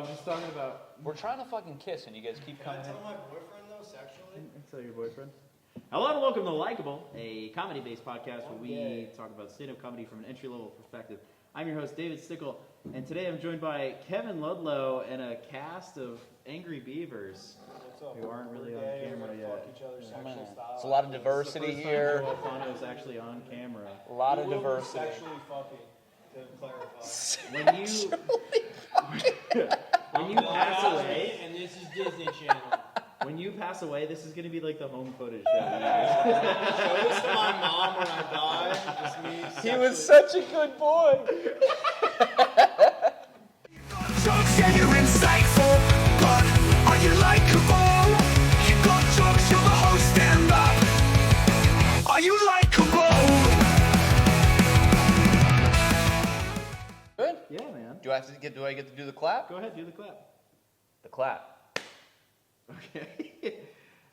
I'm just talking about. We're trying to fucking kiss, and you guys keep coming in. Can I tell my boyfriend though sexually? Tell your boyfriend. Hello and welcome to Likable, a comedy-based podcast where we talk about stand-up comedy from an entry-level perspective. I'm your host, David Stickle, and today I'm joined by Kevin Ludlow and a cast of angry beavers who aren't really on camera yet. It's a lot of diversity here. Joel Fano is actually on camera. A lot of diversity. Sexually fucking, to clarify. When you pass away, and this is Disney Channel. when you pass away, this is going to be like the home footage. Show this to my mom when I die. Just me. He was such a good boy. Jokes and you're insightful, but are you likable? You got jokes, you're the host, stand up. Are you likable? Good. Yeah, man. Do I get to do the clap? Go ahead, do the clap. The clap. Okay.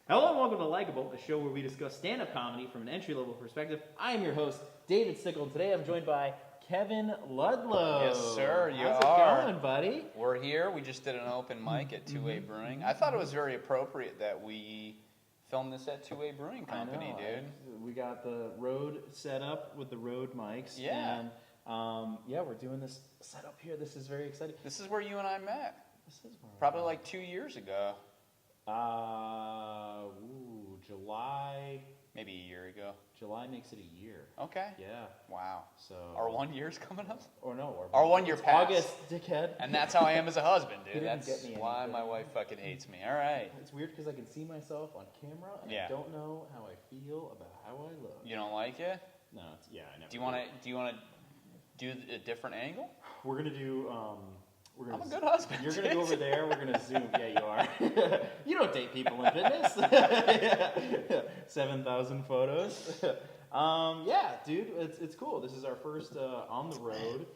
Hello and welcome to Likeable, a show where we discuss stand-up comedy from an entry-level perspective. I am your host, David Stickle. Today I'm joined by Kevin Ludlow. Yes, sir. You How's are. it going, buddy? We're here. We just did an open mic at Two Way Brewing. I thought it was very appropriate that we filmed this at Two Way Brewing Company, dude. We got the Rode set up with the Rode mics. Yeah. And we're doing this setup here. This is very exciting. This is where you and I met. This is where Probably like 2 years ago. July. Maybe a year ago. July makes it a year. Okay. Yeah. Wow. So. Our 1 year's coming up? Or no. Our 1 year it's passed. August, dickhead. And that's how I am as a husband, He dude. didn't That's get me why anything. my wife fucking hates me. All right. It's weird because I can see myself on camera and Yeah. I don't know how I feel about how I look. You don't like it? No, I never. Do you want to do a different angle? We're gonna do. I'm a good husband. You're gonna go over there. We're gonna zoom. Yeah, you are. You don't date people in business. 7,000 photos. Yeah, dude, it's cool. This is our first on the road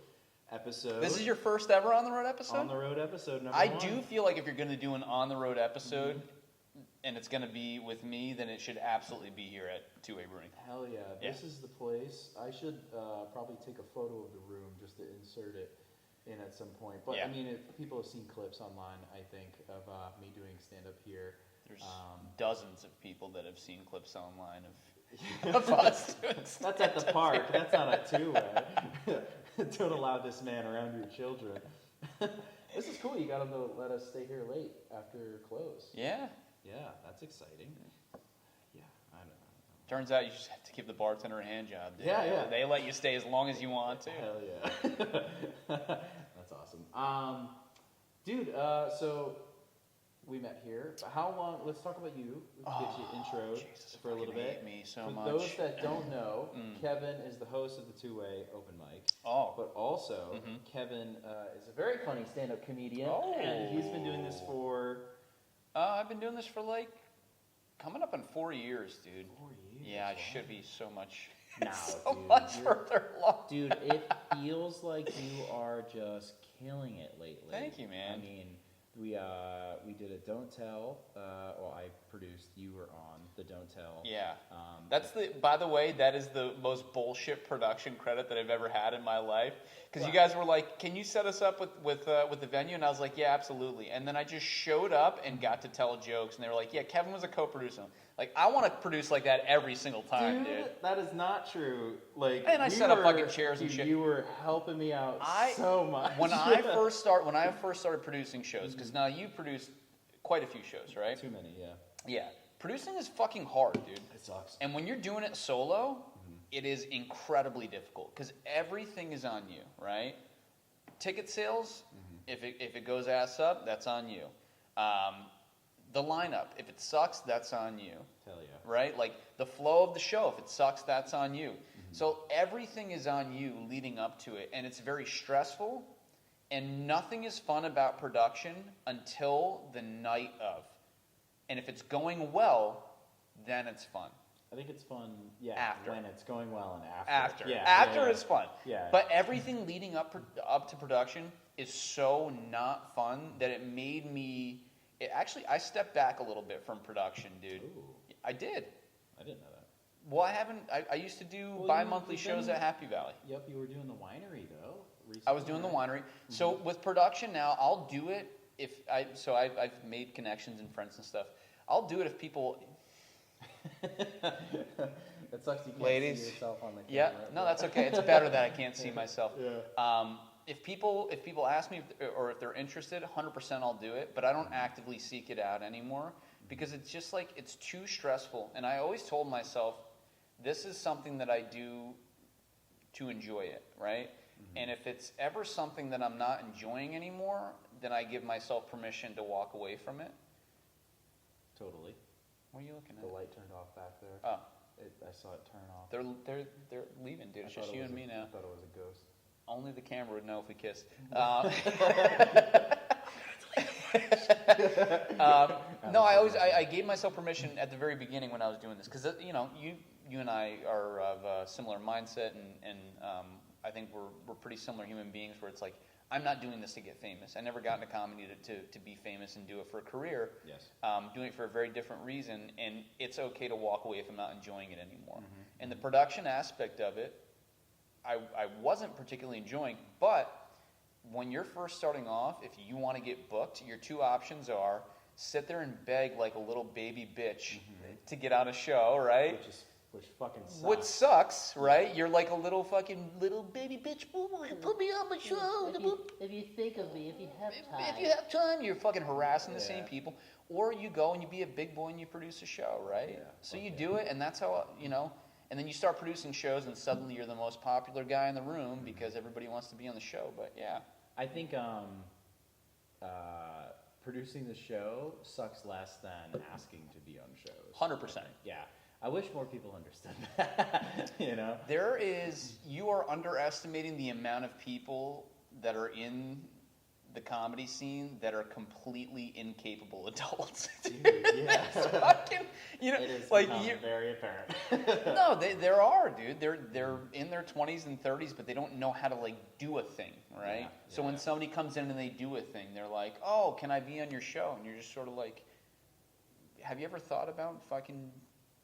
episode. This is your first ever on the road episode? on the road episode number I one. do feel like if you're going to do an on the road episode and it's going to be with me, then it should absolutely be here at Two Way Brewing. Hell yeah, this is the place. I should probably take a photo of the room just to insert it in at some point. But Yeah. I mean, people have seen clips online, I think, of me doing stand-up here. There's dozens of people that have seen clips online of us doing That's at the park. That's not a two-way. Don't allow this man around your children. This is cool. You got him to let us stay here late after close. Yeah. Yeah, that's exciting. Yeah, I don't know. Turns out you just have to give the bartender a hand job, dude. Yeah. They let you stay as long as you want to. Hell yeah. That's awesome. Dude, so we met here. How long? Let's talk about you. Let's get you intro Jesus, for a little fucking bit. hate me so For much. those that don't know, Kevin is the host of the Two Way Open Mic. Oh. But also, Kevin is a very funny stand-up comedian, Oh. and he's been doing this for I've been doing this for like coming up on 4 years, dude. 4 years. Yeah, I Wow. should be so much, No, so dude, much you're- further along. Dude, it feels like you are just killing it lately. Thank you, man. I mean, we did a Don't Tell. I produced. You were on the Don't Tell. Yeah. By the way, that is the most bullshit production credit that I've ever had in my life. Because you guys were like, can you set us up with the venue? And I was like, yeah, absolutely. And then I just showed up and got to tell jokes. And they were like, yeah, Kevin was a co-producer. Like, I want to produce like that every single time, dude. That is not true. Like, And I set up fucking chairs and shit. You were helping me out so much. When I first started producing shows, because now you produced quite a few shows, right? Too many, yeah. Yeah. Producing is fucking hard, dude. It sucks. And when you're doing it solo, it is incredibly difficult because everything is on you, right? Ticket sales, if it goes ass up, that's on you. The lineup, if it sucks, that's on you. Hell yeah. Right? Like the flow of the show, if it sucks, that's on you. So everything is on you leading up to it, and it's very stressful. And nothing is fun about production until the night of. And if it's going well, then it's fun. I think it's fun, yeah, After. when it's going well and after. After. Yeah, After yeah, is fun. Yeah. But everything leading up to production is so not fun that it made me... I stepped back a little bit from production, dude. Ooh. I did. I didn't know that. Well, I used to do Well, bi-monthly you've shows been- at Happy Valley. Yep, you were doing the winery, though. Recently, I was doing the right? winery. So with production now, I'll do it I've made connections and friends and stuff. I'll do it if people. It sucks you can't Ladies. see yourself on the camera. Yeah, no, that's okay. It's better that I can't see myself. Yeah. If people ask me or if they're interested, 100% I'll do it. But I don't actively seek it out anymore because it's just like it's too stressful. And I always told myself, this is something that I do to enjoy it, right? Mm-hmm. And if it's ever something that I'm not enjoying anymore, then I give myself permission to walk away from it. Totally. What are you looking at? The light turned off back there. Oh, I saw it turn off. they're leaving, dude. It's just you and me now. I thought it was a ghost. Only the camera would know if we kissed. No, I gave myself permission at the very beginning when I was doing this because you and I are of a similar mindset and I think we're pretty similar human beings where it's like I'm not doing this to get famous. I never got into comedy to be famous and do it for a career. Yes. Doing it for a very different reason, and it's okay to walk away if I'm not enjoying it anymore. Mm-hmm. And the production aspect of it, I wasn't particularly enjoying, but when you're first starting off, if you want to get booked, your two options are sit there and beg like a little baby bitch to get on a show, right? Which fucking sucks. What sucks, right? You're like a little baby bitch. Put me on my show. If you think of me, if you have time. If you have time, you're fucking harassing the same people. Or you go and you be a big boy and you produce a show, right? Yeah, so you do it, and that's how, and then you start producing shows, and suddenly you're the most popular guy in the room because everybody wants to be on the show. But yeah. I think producing the show sucks less than asking to be on shows. 100%. Yeah. I wish more people understood that, You are underestimating the amount of people that are in the comedy scene that are completely incapable adults. Dude, yeah. It is like very apparent. No, there are, dude. They're in their 20s and 30s, but they don't know how to like do a thing, right? Yeah, so when somebody comes in and they do a thing, they're like, "Oh, can I be on your show?" And you're just sort of like, "Have you ever thought about fucking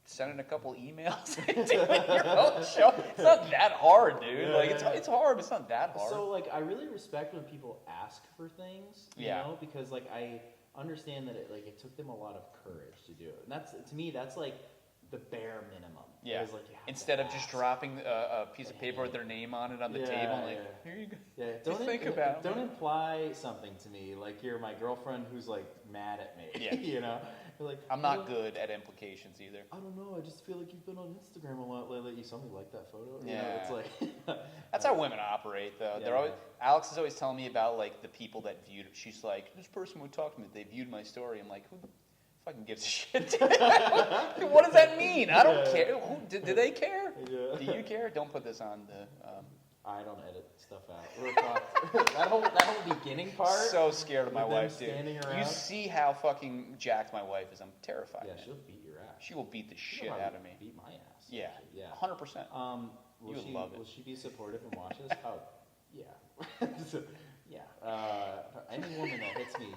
sending a couple emails and doing your own show?" It's not that hard, dude. It's hard, but it's not that hard. So I really respect when people ask for things, you know, because I understand that it took them a lot of courage to do it. And that's, to me, that's like the bare minimum. Yeah. Instead of just dropping a piece of paper with their name on it on the table, and here you go. Yeah. Don't imply something to me like you're my girlfriend who's mad at me. Yeah. Like, I'm not good at implications either. I don't know. I just feel like you've been on Instagram a lot lately. You saw me like that photo. Yeah. It's like that's how women operate, though. Yeah, They're always. Alex is always telling me about the people that viewed it. She's like, this person would talk to me. They viewed my story. I'm like, who fucking gives a shit? What does that mean? I don't care. Do they care? Yeah. Do you care? Don't put this on the. I don't edit stuff out. that whole beginning part. So scared of my them wife, dude. standing around. You see how fucking jacked my wife is. I'm terrified. Yeah, man. she'll beat your ass. She will beat the shit She'll out of me. Beat my ass. Yeah. Actually. Yeah. 100%. Will would love it. Will she be supportive and watch this? Oh, yeah. Yeah. Any woman that hits me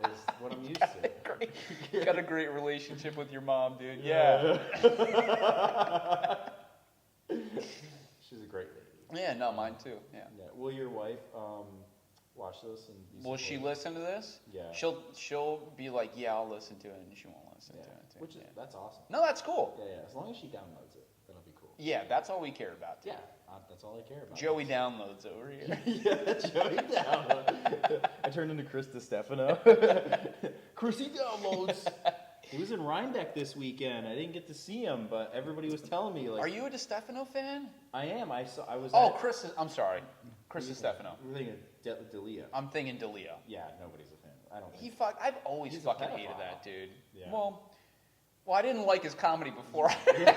is what I'm used to. Got a great relationship with your mom, dude. Yeah. She's a great lady. Yeah, no, mine too. Yeah. Will your wife watch this and be Will she supportive? listen to this? Yeah. She'll be like, yeah, I'll listen to it, and she won't listen to it. Too. Which is that's awesome. No, that's cool. Yeah. As long as she downloads it, that'll be cool. Yeah, that's all we care about. Too. Yeah, that's all I care about. Joey downloads over here. Yeah, Joey downloads. I turned into Chris DiStefano. Chrissy downloads. He was in Rhinebeck this weekend. I didn't get to see him, but everybody was telling me Are you a DiStefano fan? I am. I was. Oh, I'm sorry, Chris DiStefano. We're thinking D'Elia. I'm thinking D'Elia. Yeah, nobody's a fan. I don't. I've always fucking hated that dude. Yeah. Well, I didn't like his comedy before. Dude,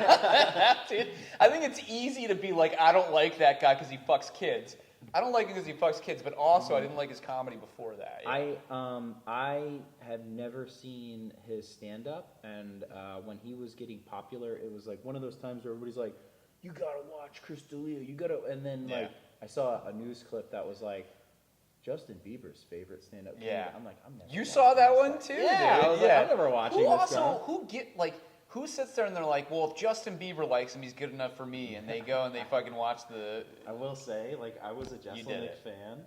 I think it's easy to be like, I don't like that guy because he fucks kids. I don't like him because he fucks kids, but also I didn't like his comedy before that. Yeah. I have never seen his stand-up, and when he was getting popular, it was like one of those times where everybody's like, "You gotta watch Chris D'Elia, you gotta," and then I saw a news clip that was like, Justin Bieber's favorite stand-up. Yeah. I'm like, I'm never. You saw that one too? Yeah, dude? I was like, I'm never watching this guy. Who sits there and they're like, well, if Justin Bieber likes him, he's good enough for me, and they go and they fucking watch the. I will say, I was a Jesselnick fan.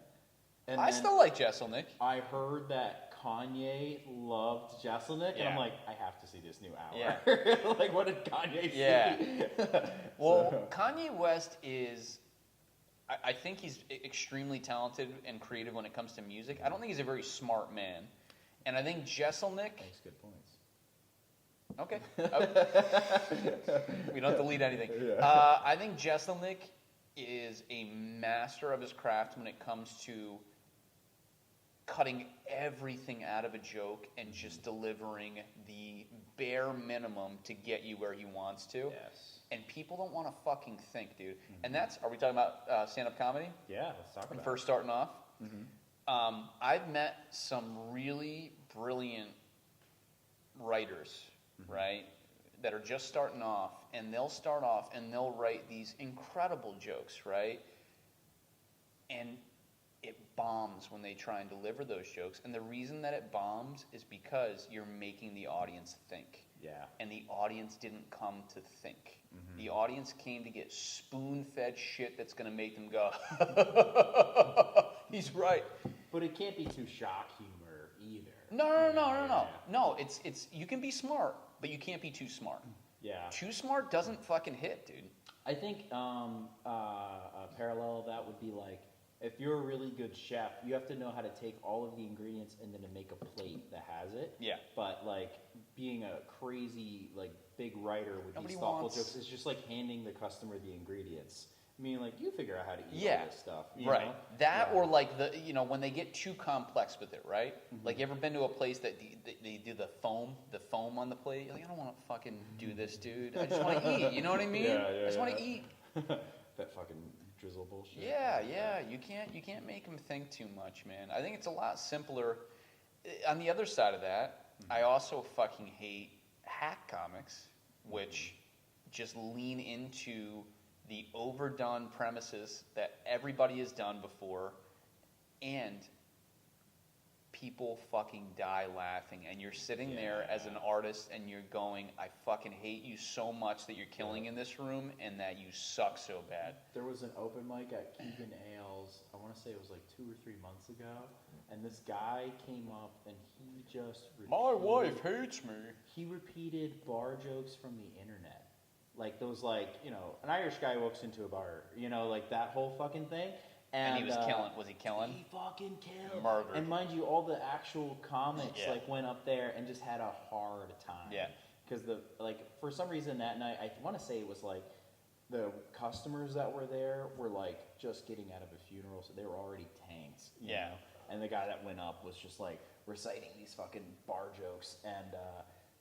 And I then still like Jesselnick. I heard that Kanye loved Jesselnick, and I'm Yeah. like, I have to see this new hour. Yeah. Like, what did Kanye Yeah. see? Well, So- Kanye West is, I think he's extremely talented and creative when it comes to music. I don't think he's a very smart man. And I think Jesselnick, Makes good points. okay, we don't delete anything. Yeah. I think Jesselnick is a master of his craft when it comes to cutting everything out of a joke and just delivering the bare minimum to get you where he wants to. Yes. And people don't want to fucking think, dude. And that's, are we talking about stand-up comedy? Yeah, let's talk When about first starting off? I've met some really brilliant writers, right, that are just starting off, and they'll start off and they'll write these incredible jokes, right? And it bombs when they try and deliver those jokes. And the reason that it bombs is because you're making the audience think. Yeah. And the audience didn't come to think. The audience came to get spoon-fed shit that's going to make them go, he's right. But it can't be too shock humor either. No, it's you can be smart, but you can't be too smart. Yeah. Too smart doesn't fucking hit, dude. I think a parallel of that would be like, if you're a really good chef, you have to know how to take all of the ingredients and then to make a plate that has it. Yeah. But like being a crazy like big writer with Nobody these thoughtful wants- jokes, it's just like handing the customer the ingredients. I mean, like you figure out how to eat Yeah. all this stuff, you Right. know? That Yeah. or like when they get too complex with it, right? Like you ever been to a place that they do the foam on the plate? You're like, I don't want to fucking do this, dude. I just want to eat. You know what I mean? Yeah, I just want to yeah. eat. That fucking drizzle bullshit. Yeah. You can't make them think too much, man. I think it's a lot simpler. On the other side of that, I also fucking hate hack comics, which just lean into the overdone premises that everybody has done before, and people fucking die laughing, and you're sitting there as an artist and you're going, I fucking hate you so much that you're killing in this room and that you suck so bad. There was an open mic at Keegan Ailes, I want to say it was like 2 or 3 months ago, and this guy came up and he just hates me. he repeated bar jokes from the internet. Like those, like, you know, an Irish guy walks into a bar, you know, like that whole fucking thing. And he was killing. Was he killing? He fucking killed. Murdered. And mind you, all the actual comics Yeah. like went up there and just had a hard time. Yeah. Because for some reason that night, I want to say it was like the customers that were there were like just getting out of a funeral, so they were already tanked. You Yeah. know? And the guy that went up was just like reciting these fucking bar jokes, and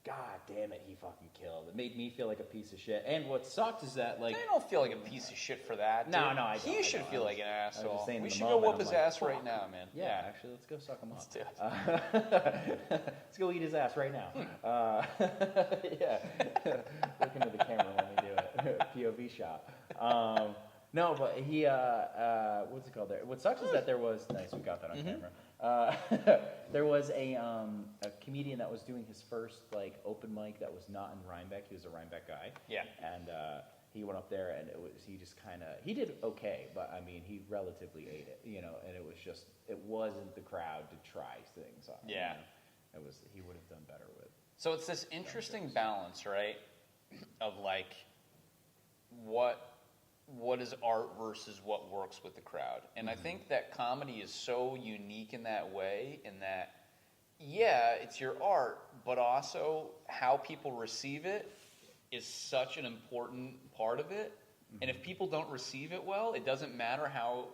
God damn it, he fucking killed. It made me feel like a piece of shit. And what sucked is that, like, I don't feel like a piece of shit for that. No, dude. no, I don't, He I should don't. feel I like an was just asshole. saying in We the should go moment, whoop I'm his like, ass right fuck. now, man. yeah, actually, let's go suck him Let's up. do it. Let's go eat his ass right now. Yeah. Look into the camera when we do it. POV shot. No, but he, what's it called there? What sucks is that there was, nice, we got that on camera. There was a comedian that was doing his first, like, open mic that was not in Rhinebeck. He was a Rhinebeck guy. Yeah. And he went up there, and he just kind of, he did okay, but, I mean, he relatively ate it, you know, and it was just, it wasn't the crowd to try things on. Yeah. You know? He would have done better with. So it's this interesting balance, right? Of like, what is art versus what works with the crowd. And I think that comedy is so unique in that way, in that, yeah, it's your art, but also how people receive it is such an important part of it. And if people don't receive it well, it doesn't matter how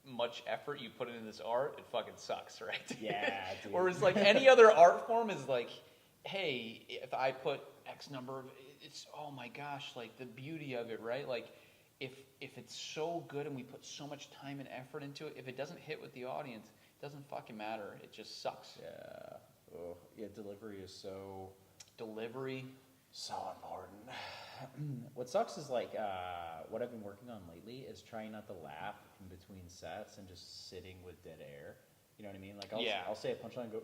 much effort you put into this art, it fucking sucks, right? Yeah, dude. Whereas like any other art form is like, hey, if I put X number of, it's, oh my gosh, like the beauty of it, right? Like if it's so good and we put so much time and effort into it, if it doesn't hit with the audience, it doesn't fucking matter. It just sucks. Yeah. Oh, yeah, delivery is so important. What sucks is like what I've been working on lately is trying not to laugh in between sets and just sitting with dead air. You know what I mean? Like I'll say a punchline and go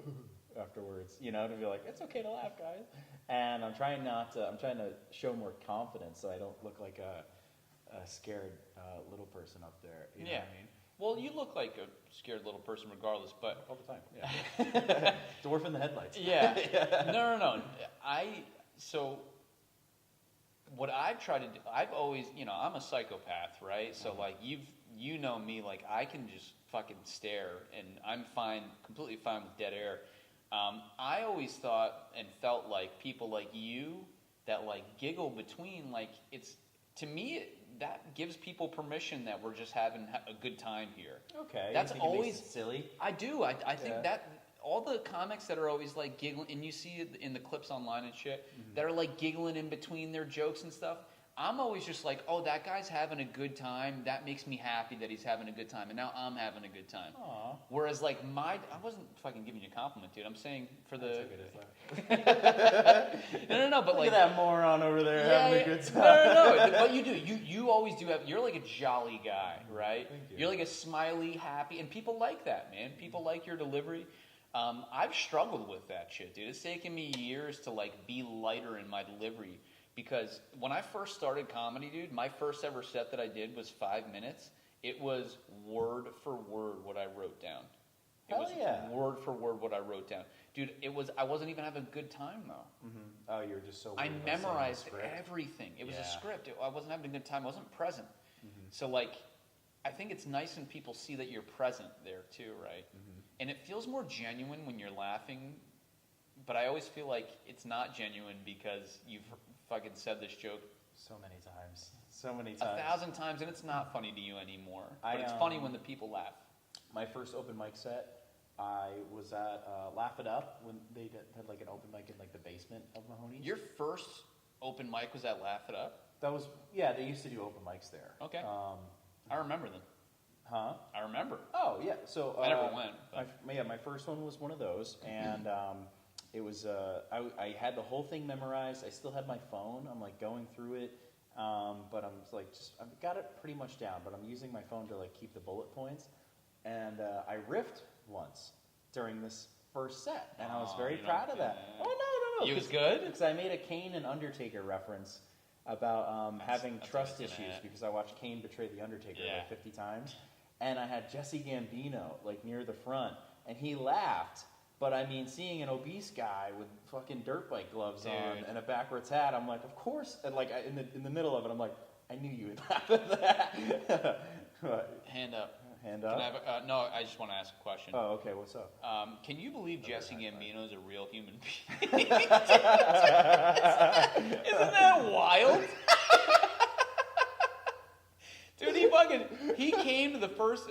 afterwards, you know, to be like, it's okay to laugh, guys. And I'm trying to show more confidence so I don't look like a scared little person up there. You know what I mean? Well, you look like a scared little person regardless, but All the time. Yeah. Dwarf in the headlights. yeah. No. So what I've tried to do, I've always, I'm a psychopath, right? So like you know me, like I can just fucking stare and I'm completely fine with dead air. I always thought and felt like people like you that like giggle between, like to me, that gives people permission that we're just having a good time here. Okay. That's you think it always makes it silly. I do. I think that all the comics that are always like giggling, and you see it in the clips online and shit, that are like giggling in between their jokes and stuff. I'm always just like, oh, that guy's having a good time. That makes me happy that he's having a good time, and now I'm having a good time. Aww. Whereas like I wasn't fucking giving you a compliment, dude. I'm saying for the no, but Look like at that moron over there having a good time. No. But you do. You always do have. You're like a jolly guy, right? Thank you. You're like a smiley, happy, and people like that, man. People like your delivery. I've struggled with that shit, dude. It's taken me years to like be lighter in my delivery because when I first started comedy, dude, my first ever set that I did was 5 minutes. It was word for word what I wrote down. It was word for word what I wrote down. Dude, I wasn't even having a good time though. Mm-hmm. Oh, you were just so. I worried about saying the memorized script. everything. It was a Yeah. script. I wasn't having a good time. I wasn't present. So like, I think it's nice when people see that you're present there too, right? And it feels more genuine when you're laughing. But I always feel like it's not genuine because you've fucking said this joke So many times. So many 1,000 times, and it's not funny to you anymore. But I, it's funny when the people laugh. My first open mic set, I was at Laugh It Up when they had like an open mic in like the basement of Mahoney's. Your first open mic was at Laugh It Up? That was they used to do open mics there. Okay. I remember them. Huh? I remember. Oh yeah. So I never went. But. My first one was one of those, and it was I had the whole thing memorized. I still had my phone. I'm like going through it, but I'm like I've got it pretty much down. But I'm using my phone to like keep the bullet points, and I riffed once during this first set, and I was very proud of that. Yeah. Oh no! You was good? Because I made a Kane and Undertaker reference about having that's trust what I was issues gonna add. because I watched Kane betray the Undertaker Yeah. like 50 times. And I had Jesse Gambino like near the front, and he laughed. But I mean, seeing an obese guy with fucking dirt bike gloves on Dude. and a backwards hat, I'm like, of course. And like in the middle of it, I'm like, I knew you would laugh at that. But, Hand up. hand Can up. I have no, I just want to ask a question. Oh, okay. What's up? Can you believe Jesse Gambino is a real human being? Isn't that wild? Dude, he came to the first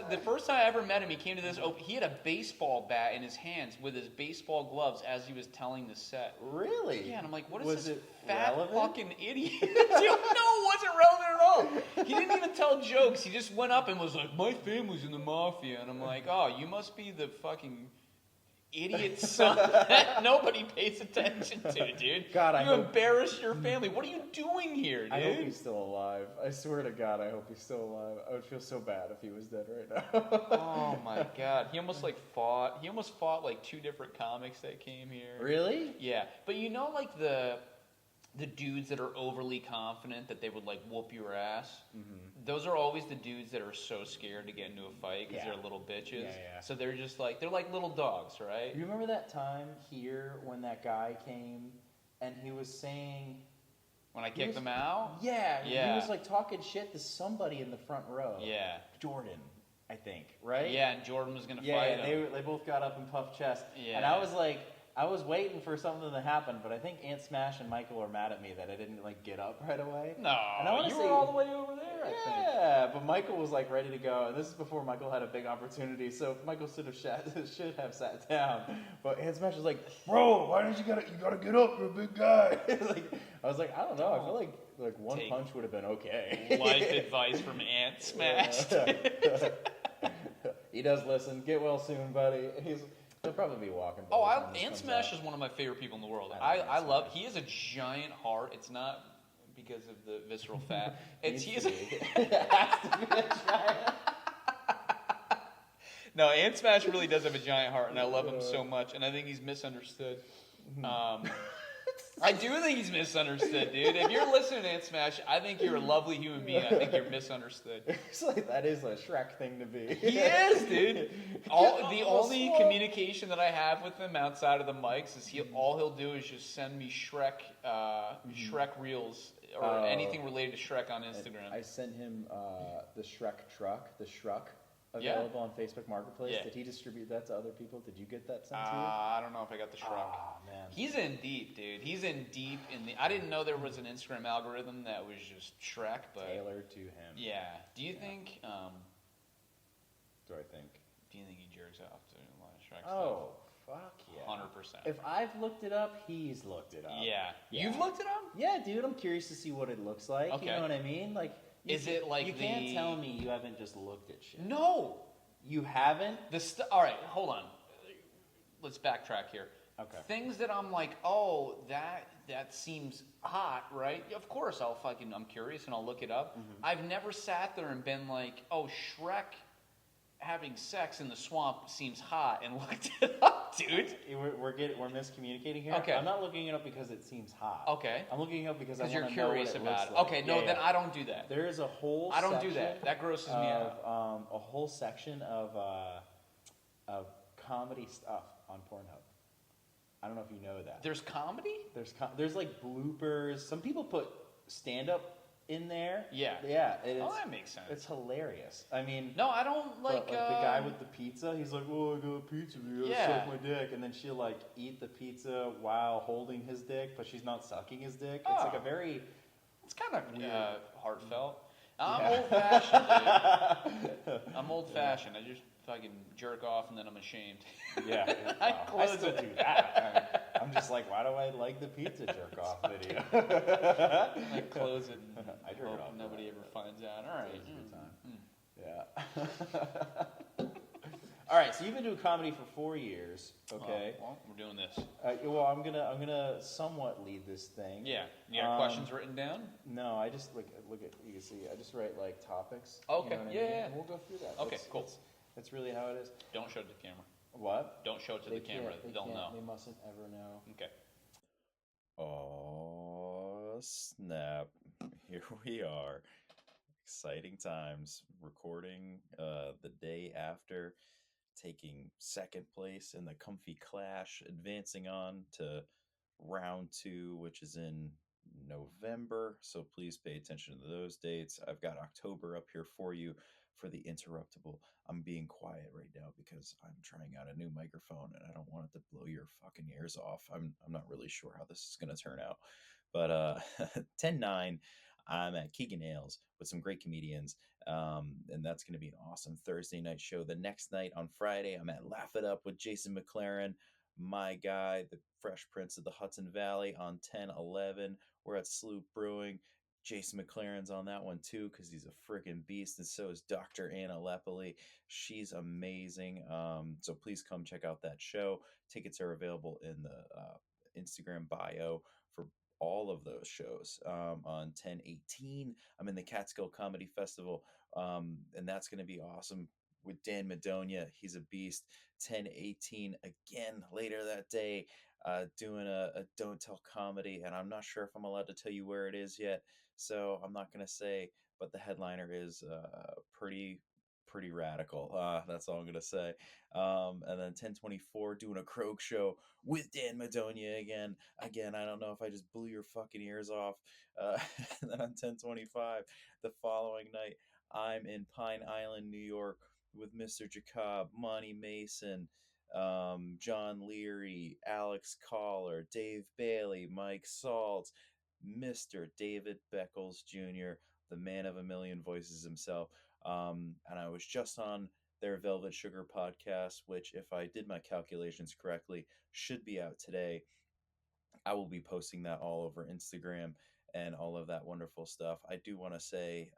time I ever met him, he came to this he had a baseball bat in his hands with his baseball gloves as he was telling the set. Really? Yeah, and I'm like, what is Was this it fat relevant? fucking idiot? No, it wasn't relevant at all. He didn't even tell jokes. He just went up and was like, my family's in the mafia. And I'm like, oh, you must be the fucking idiot son that nobody pays attention to, dude. God, I you hope- embarrassed your family. What are you doing here, dude? I hope he's still alive. I swear to God, I hope he's still alive. I would feel so bad if he was dead right now. Oh my God. He almost fought like 2 different comics that came here. Really? Yeah. But you know, like the dudes that are overly confident that they would like whoop your ass. Those are always the dudes that are so scared to get into a fight because Yeah. they're little bitches. Yeah. So they're just like little dogs, right? You remember that time here when that guy came and he was saying, When I kicked them out. yeah, Yeah. he was like talking shit to somebody in the front row. Yeah. Jordan, I think, right? Yeah, and Jordan was gonna Yeah, fight yeah, him. they both got up and puffed chest. Yeah. And I was like, I was waiting for something to happen, but I think Aunt Smash and Michael are mad at me that I didn't like get up right away. No, And I wanna you say- were all the way over there. I think. Yeah, but Michael was like ready to go, and this is before Michael had a big opportunity, so Michael should have sat down. But Aunt Smash was like, "Bro, why did you gotta get up? You're a big guy." I was like, I don't know. I feel like one Take punch would have been okay. Life advice from Aunt Smash. He does listen. Get well soon, buddy. He'll probably be walking. by Oh, the time this Aunt comes Smash out. is one of my favorite people in the world. I I love love. Aunt He has a giant heart. It's not because of the visceral fat. Needs He is. to be. No, Aunt Smash really does have a giant heart, and I love him so much. And I think he's misunderstood. I do think he's misunderstood, dude. If you're listening to Ant Smash, I think you're a lovely human being. I think you're misunderstood. It's like that is a Shrek thing to be. He is, dude. The only communication that I have with him outside of the mics is all he'll do is just send me Shrek reels or anything related to Shrek on Instagram. I sent him the Shrek truck, the Shrek, available on Facebook Marketplace. Yeah. Did he distribute that to other people? Did you get that sent to you? I don't know if I got the Shrek. Oh, man. He's in deep, dude. He's in deep in the. I didn't know there was an Instagram algorithm that was just Shrek, but Tailored to him. yeah. Do you think? Do I think? Do you think he jerks off to a lot of Shrek Oh, fuck yeah. 100%. If I've looked it up, he's looked it up. Yeah. Yeah. You've looked it up? Yeah, dude, I'm curious to see what it looks like. Okay. You know what I mean? Like, Is it like you can't tell me you haven't just looked at shit. No. You haven't? All right, hold on. Let's backtrack here. Okay. Things that I'm like, oh, that seems hot, right? Of course, I'm curious and I'll look it up. Mm-hmm. I've never sat there and been like, oh, Shrek having sex in the swamp seems hot and looked it up, dude. We're miscommunicating here. Okay. I'm not looking it up because it seems hot. Okay. I'm looking it up because I want Because to you're know what curious it about looks it. like. Okay, no, Yeah, then yeah. I don't do that. There is a whole. I don't do that. That grosses me out. A whole section of comedy stuff on Pornhub. I don't know if you know that. There's comedy? There's like bloopers. Some people put stand up in there. Yeah. Yeah. That makes sense. It's hilarious. I mean. No, I don't like. The guy with the pizza, he's like, "Oh, I got a pizza, dude. Yeah. Suck my dick," and then she'll like eat the pizza while holding his dick, but she's not sucking his dick. It's like a very. It's kind of weird. Heartfelt. I'm Yeah. old-fashioned, dude. I'm old-fashioned. I just fucking jerk off and then I'm ashamed. Yeah, I still do that. I'm just like, why do I like the pizza jerk off video? I close it and I jerk hope off nobody ever finds out. All right. It's a good time. Yeah. All right, so you've been doing comedy for 4 years, okay? Well, we're doing this. Well, I'm gonna somewhat lead this thing. Yeah. You got questions written down? No, I just look at you can see. I just write like topics. Okay, You know what I yeah, mean? yeah. And we'll go through that. Okay, cool. That's really how it is. Don't show it to the camera. What? Don't show it to the camera. They'll know. They mustn't ever know. Okay. Oh, snap. Here we are. Exciting times. Recording the day after taking second place in the Comfy Clash, advancing on to round 2, which is in November. So please pay attention to those dates. I've got October up here for you for the Interruptible. I'm being quiet right now because I'm trying out a new microphone and I don't want it to blow your fucking ears off. I'm not really sure how this is going to turn out. But 10-9, I'm at Keegan Ailes with some great comedians. And that's going to be an awesome Thursday night show. The next night on Friday, I'm at Laugh It Up with Jason McLaren, my guy, the Fresh Prince of the Hudson Valley on 10-11. We're at Sloop Brewing. Jason McLaren's on that one too because he's a freaking beast, and so is Dr. Anna Lepoli. She's amazing. So please come check out that show. Tickets are available in the Instagram bio for all of those shows. On 10/18, I'm in the Catskill Comedy Festival, and that's going to be awesome with Dan Madonia. He's a beast. 10/18 again later that day, doing a Don't Tell comedy, and I'm not sure if I'm allowed to tell you where it is yet, so I'm not going to say, but the headliner is pretty radical. That's all I'm going to say. And then 10/24, doing a Croak show with Dan Madonia again. I don't know if I just blew your fucking ears off. And then on 10/25, the following night, I'm in Pine Island, New York, with Mr. Jacob, Monty Mason, John Leary, Alex Collar, Dave Bailey, Mike Saltz, Mr. David Beckles Jr., the man of a million voices himself. And I was just on their Velvet Sugar podcast, which, if I did my calculations correctly, should be out today. I will be posting that all over Instagram and all of that wonderful stuff. I do want to say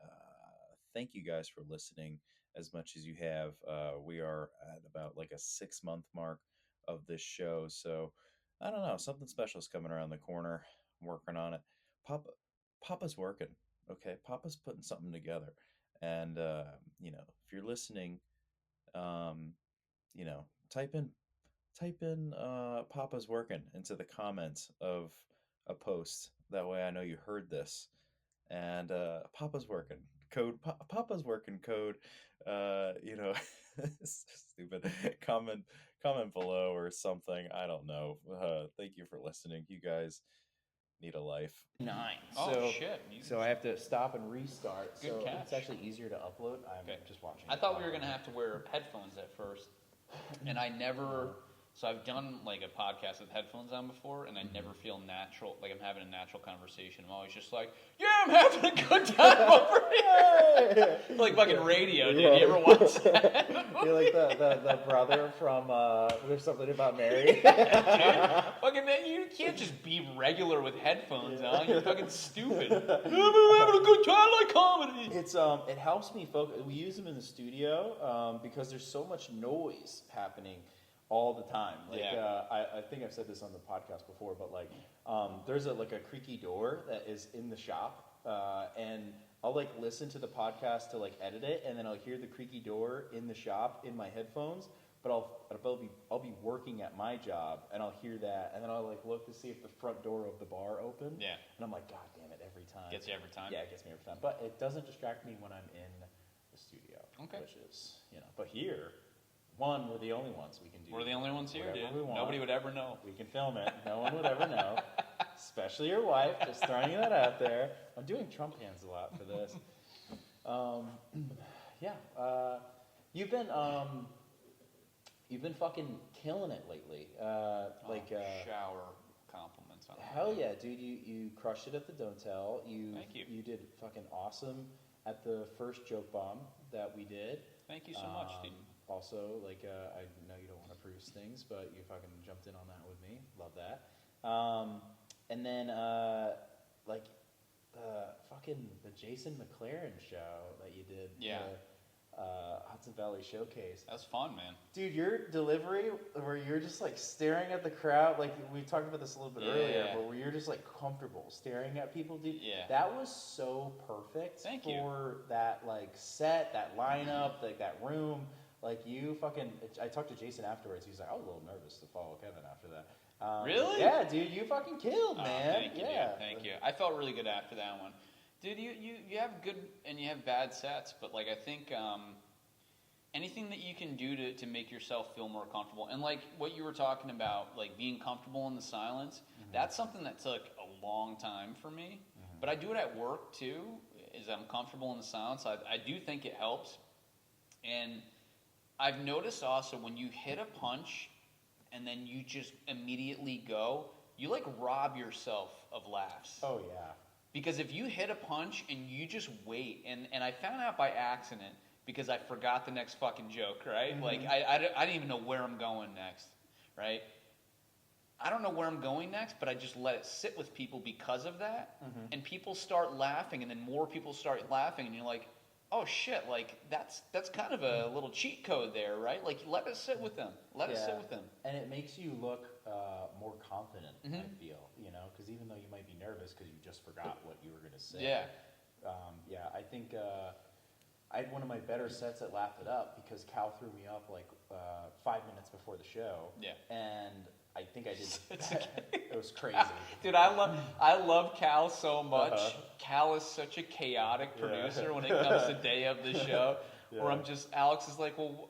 thank you guys for listening as much as you have. We are at about like a 6-month mark of this show. So I don't know, something special is coming around the corner. I'm working on it. Papa's working. Okay. Papa's putting something together. And, if you're listening, type in Papa's working into the comments of a post. That way I know you heard this. And Papa's working. Papa's working code. You know, stupid. Comment below or something. I don't know. Thank you for listening. You guys need a life. 9. Oh, so, shit. So I have to stop and restart. Good so catch. it's actually easier to upload. I'm Okay. just watching. I thought we were going to have to wear headphones at first. And I never... So I've done like a podcast with headphones on before, and I never feel natural, like I'm having a natural conversation. I'm always just like, yeah, I'm having a good time over here. Like fucking radio, dude. You ever watch that? You're like the brother from There's Something About Mary. Fucking man, you can't just be regular with headphones on. You're fucking stupid. I'm having a good time like comedy. It's it helps me focus. We use them in the studio because there's so much noise happening all the time. Like I think I've said this on the podcast before, but like there's a creaky door that is in the shop, and I'll like listen to the podcast to like edit it, and then I'll hear the creaky door in the shop in my headphones. But I'll be working at my job, and I'll hear that, and then I'll like look to see if the front door of the bar opened. Yeah. And I'm like, God damn it, every time. Gets you every time? Yeah, it gets me every time. But it doesn't distract me when I'm in the studio. Okay. Which is, but here, we're the only ones we can do. We're the only ones here, whatever dude. we want. Nobody would ever know. We can film it. No one would ever know. Especially your wife. Just throwing that out there. I'm doing Trump hands a lot for this. You've been fucking killing it lately. Shower compliments on Hell yeah, dude! You crushed it at the Don't Tell. Thank you. You did fucking awesome at the first Joke Bomb that we did. Thank you so much, dude. Also, I know you don't want to produce things, but you fucking jumped in on that with me. Love that. And then the Jason McLaren show that you did. Yeah. Hudson Valley Showcase. That's fun, man. Dude, your delivery where you're just like staring at the crowd, like we talked about this a little bit earlier, but where you're just like comfortable staring at people, dude. Yeah. That was so perfect for that like set, that lineup, like that room. Like you fucking, I talked to Jason afterwards. He's like, I was a little nervous to follow Kevin after that. Really? Yeah, dude, you fucking killed, man. Thank you, yeah. dude. Thank you. I felt really good after that one. Dude, you have good and you have bad sets, but like I think anything that you can do to make yourself feel more comfortable, and like what you were talking about, like being comfortable in the silence, that's something that took a long time for me. But I do it at work too, is I'm comfortable in the silence. I do think it helps. And I've noticed also when you hit a punch and then you just immediately go, you like rob yourself of laughs. Oh yeah. Because if you hit a punch and you just wait, and I found out by accident because I forgot the next fucking joke, right? Like, I didn't even know where I'm going next, right? I don't know where I'm going next, but I just let it sit with people because of that. And people start laughing, and then more people start laughing, and you're like, oh shit, like, that's kind of a little cheat code there, right? Like, let it sit with them. Let it sit with them. And it makes you look more confident, I feel, because even though you might be nervous because you just forgot what you were going to say. Yeah. I think I had one of my better sets that laughed it up because Cal threw me up like 5 minutes before the show. Yeah. And I think I did. It was crazy. Dude, I love Cal so much. Cal is such a chaotic producer when it comes to day of the show. Where I'm just, Alex is like, well,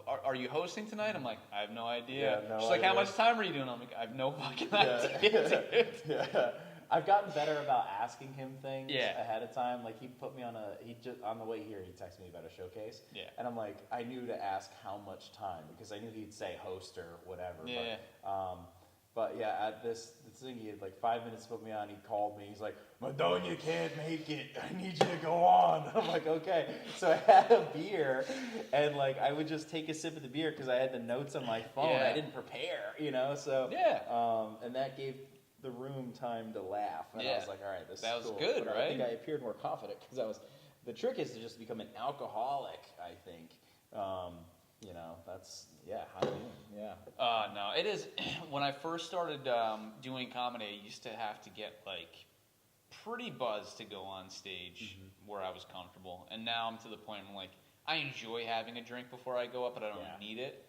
are you hosting tonight? I'm like, I have no idea. She's like, how much time are you doing? I'm like, I have no fucking idea. Yeah. I've gotten better about asking him things Yeah. ahead of time. Like he put me on on the way here, he texted me about a showcase. Yeah. And I'm like, I knew to ask how much time because I knew he'd say host or whatever. Yeah. But yeah, at this thing, he had like 5 minutes to put me on. He called me. He's like, Madonia can't make it. I need you to go on. I'm like, okay. So I had a beer, and like I would just take a sip of the beer because I had the notes on my phone. Yeah. I didn't prepare, So Yeah. and that gave the room time to laugh. And I was like, all right, this That is was cool. good, But right? I think I appeared more confident because I was. The trick is to just become an alcoholic. I think. That's how do you? Yeah. No, it is. When I first started doing comedy, I used to have to get like pretty buzzed to go on stage where I was comfortable. And now I'm to the point where like I enjoy having a drink before I go up, but I don't need it.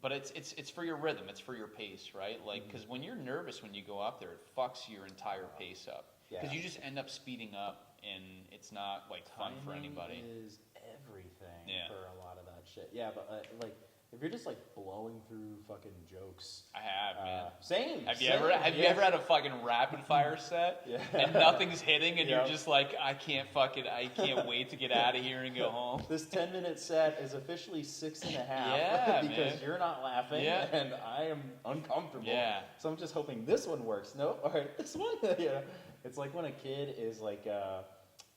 But it's for your rhythm. It's for your pace, right? Like, because when you're nervous when you go up there, it fucks your entire pace up. Because you just end up speeding up, and it's not like fun for anybody. Is everything Yeah. for a lot of that shit. Yeah, but like if you're just like blowing through fucking jokes. I have, man. Same. Have you same, ever had a fucking rapid fire set Yeah. and nothing's hitting and Yep. you're just like, I can't wait to get out of here and go home. This 10-minute set is officially 6.5 Yeah, because man. you're not laughing Yeah. and I am uncomfortable. Yeah. So I'm just hoping this one works. Nope. All right, this one. Yeah. It's like when a kid is like,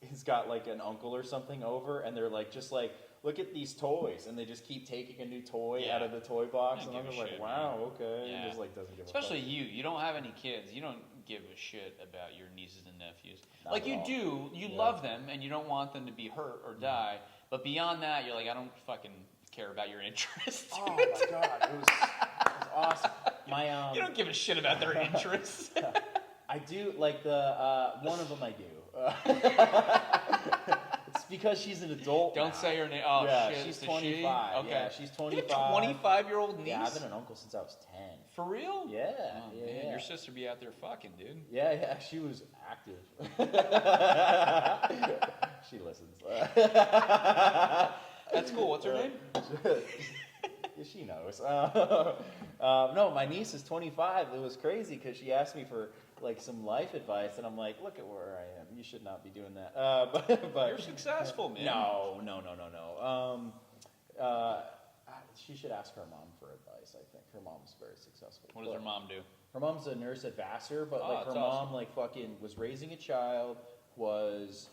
he's got like an uncle or something over, and they're like, just like, look at these toys, and they just keep taking a new toy Yeah. out of the toy box, I and don't I'm give just a like, shit, wow, man. okay, Yeah. and just like doesn't give Especially a fuck. you don't have any kids. You don't give a shit about your nieces and nephews. Not Like at you all. do, you Yeah. love them and you don't want them to be hurt or die. But beyond that, you're like, I don't fucking care about your interests. Oh my god, it was awesome. My You don't give a shit about their interests. I do like the one of them I do. It's because she's an adult. Don't now. say her name. Oh yeah, shit. she's is 25. She? Okay. Yeah, she's You have 25. a 25-year-old niece? Yeah, I've been an uncle since I was 10. For real? Yeah, Oh, yeah, man, yeah. your sister be out there fucking, dude. Yeah, she was active. She listens. That's cool. What's her name? Yeah, she knows. No, my niece is 25. It was crazy because she asked me for like some life advice, and I'm like, look at where I am. You should not be doing that. But You're successful, man. No. She should ask her mom for advice. I think her mom's very successful. What does her mom do? Her mom's a nurse at Vassar, but Oh, like her that's mom awesome. like fucking was raising a child, was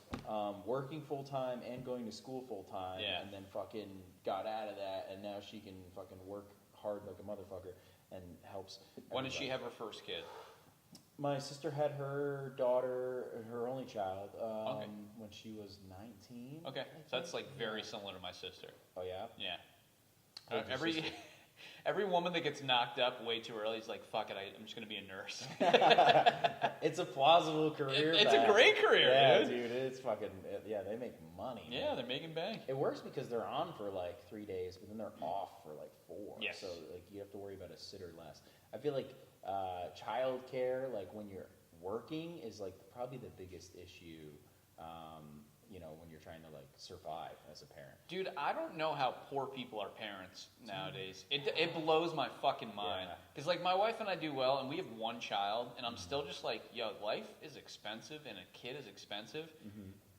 working full time and going to school full time, Yeah. and then fucking got out of that, and now she can fucking work hard like a motherfucker and helps. When did she everybody. have her first kid? My sister had her daughter, her only child, Okay. when she was 19. Okay, I so that's think. like very similar to my sister. Oh yeah. Yeah. How's your Every sister? every woman that gets knocked up way too early is like, fuck it, I'm just gonna be a nurse. It's a plausible career. It's a path. great career, yeah, dude. It's fucking yeah. They make money. Yeah, they're making bank. It works because they're on for like 3 days, but then they're off for like 4. Yes. So like you have to worry about a sitter less. I feel like childcare, like when you're working, is like probably the biggest issue. When you're trying to like survive as a parent. Dude, I don't know how poor people are parents nowadays. It blows my fucking mind. Yeah. Because like my wife and I do well, and we have one child, and I'm still just like, yo, life is expensive, and a kid is expensive.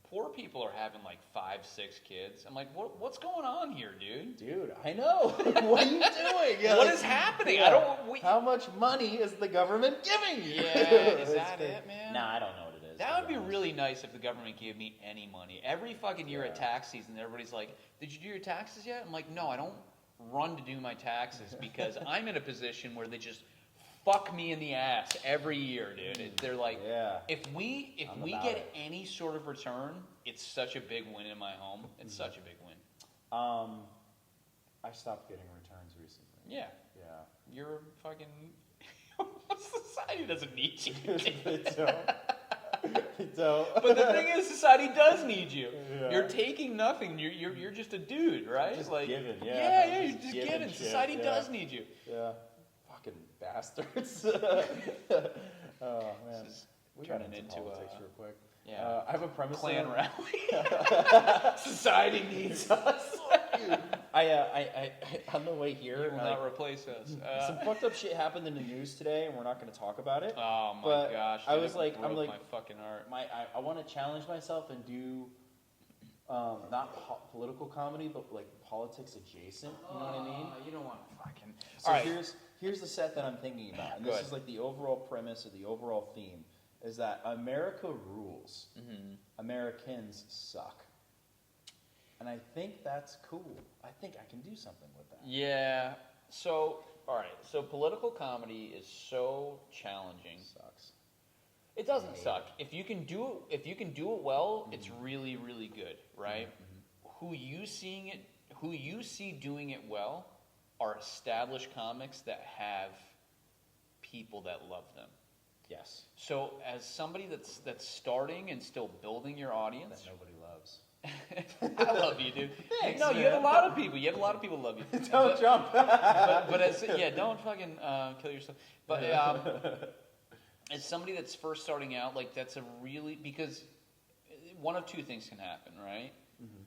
Poor people are having like 5, 6 kids. I'm like, what's going on here, dude? Dude, I know. What are you doing? Yeah, What like- is happening? Yeah. I don't. How much money is the government giving you? Yeah, is It's that crazy. it, man? Nah, I don't know what it is. That to would be honest. really nice if the government gave me any money. Every fucking year at Yeah. tax season, everybody's like, did you do your taxes yet? I'm like, no, I don't run to do my taxes because I'm in a position where they just fuck me in the ass every year, dude. They're like, Yeah. if we I'm get about it. any sort of return, it's such a big win in my home. It's such a big win. I stopped getting returns recently. Yeah, Yeah. you're fucking. Society doesn't need you. They don't. They don't. But the thing is, society does need you. Yeah. You're taking nothing. You're just a dude, right? Just like giving, yeah. yeah, Just you're just giving giving. shit, Society yeah. does need you. Yeah. Fucking bastards. Oh man. This is We got turning into into politics real quick. yeah, I have a premise. Klan on- rally. Society needs us. I on the way You here, will like, not replace us. some fucked up shit happened in the news today, and we're not going to talk about it. Oh my but gosh! I dude, was it like, I'm broke like, my fucking heart. I want to challenge myself and do not political comedy, but like politics adjacent. You know what I mean? You don't want to fucking. So All right. here's the set that I'm thinking about, and Go this ahead. is like the overall premise or the overall theme is that America rules. Mm-hmm. Americans suck. And I think that's cool. I think I can do something with that. Yeah. So, all right. So, political comedy is so challenging. Sucks. It doesn't hate suck. If you can do it, well, it's really, really good, right? Who you see doing it well are established comics that have people that love them. Yes. So, as somebody that's starting and still building your audience, That nobody loves. I love you, dude. Thanks, no, you man. have a lot of people. You have a lot of people who love you. Don't jump. but as, don't fucking kill yourself. But as somebody that's first starting out, like that's a really, because one of two things can happen, right? Mm-hmm.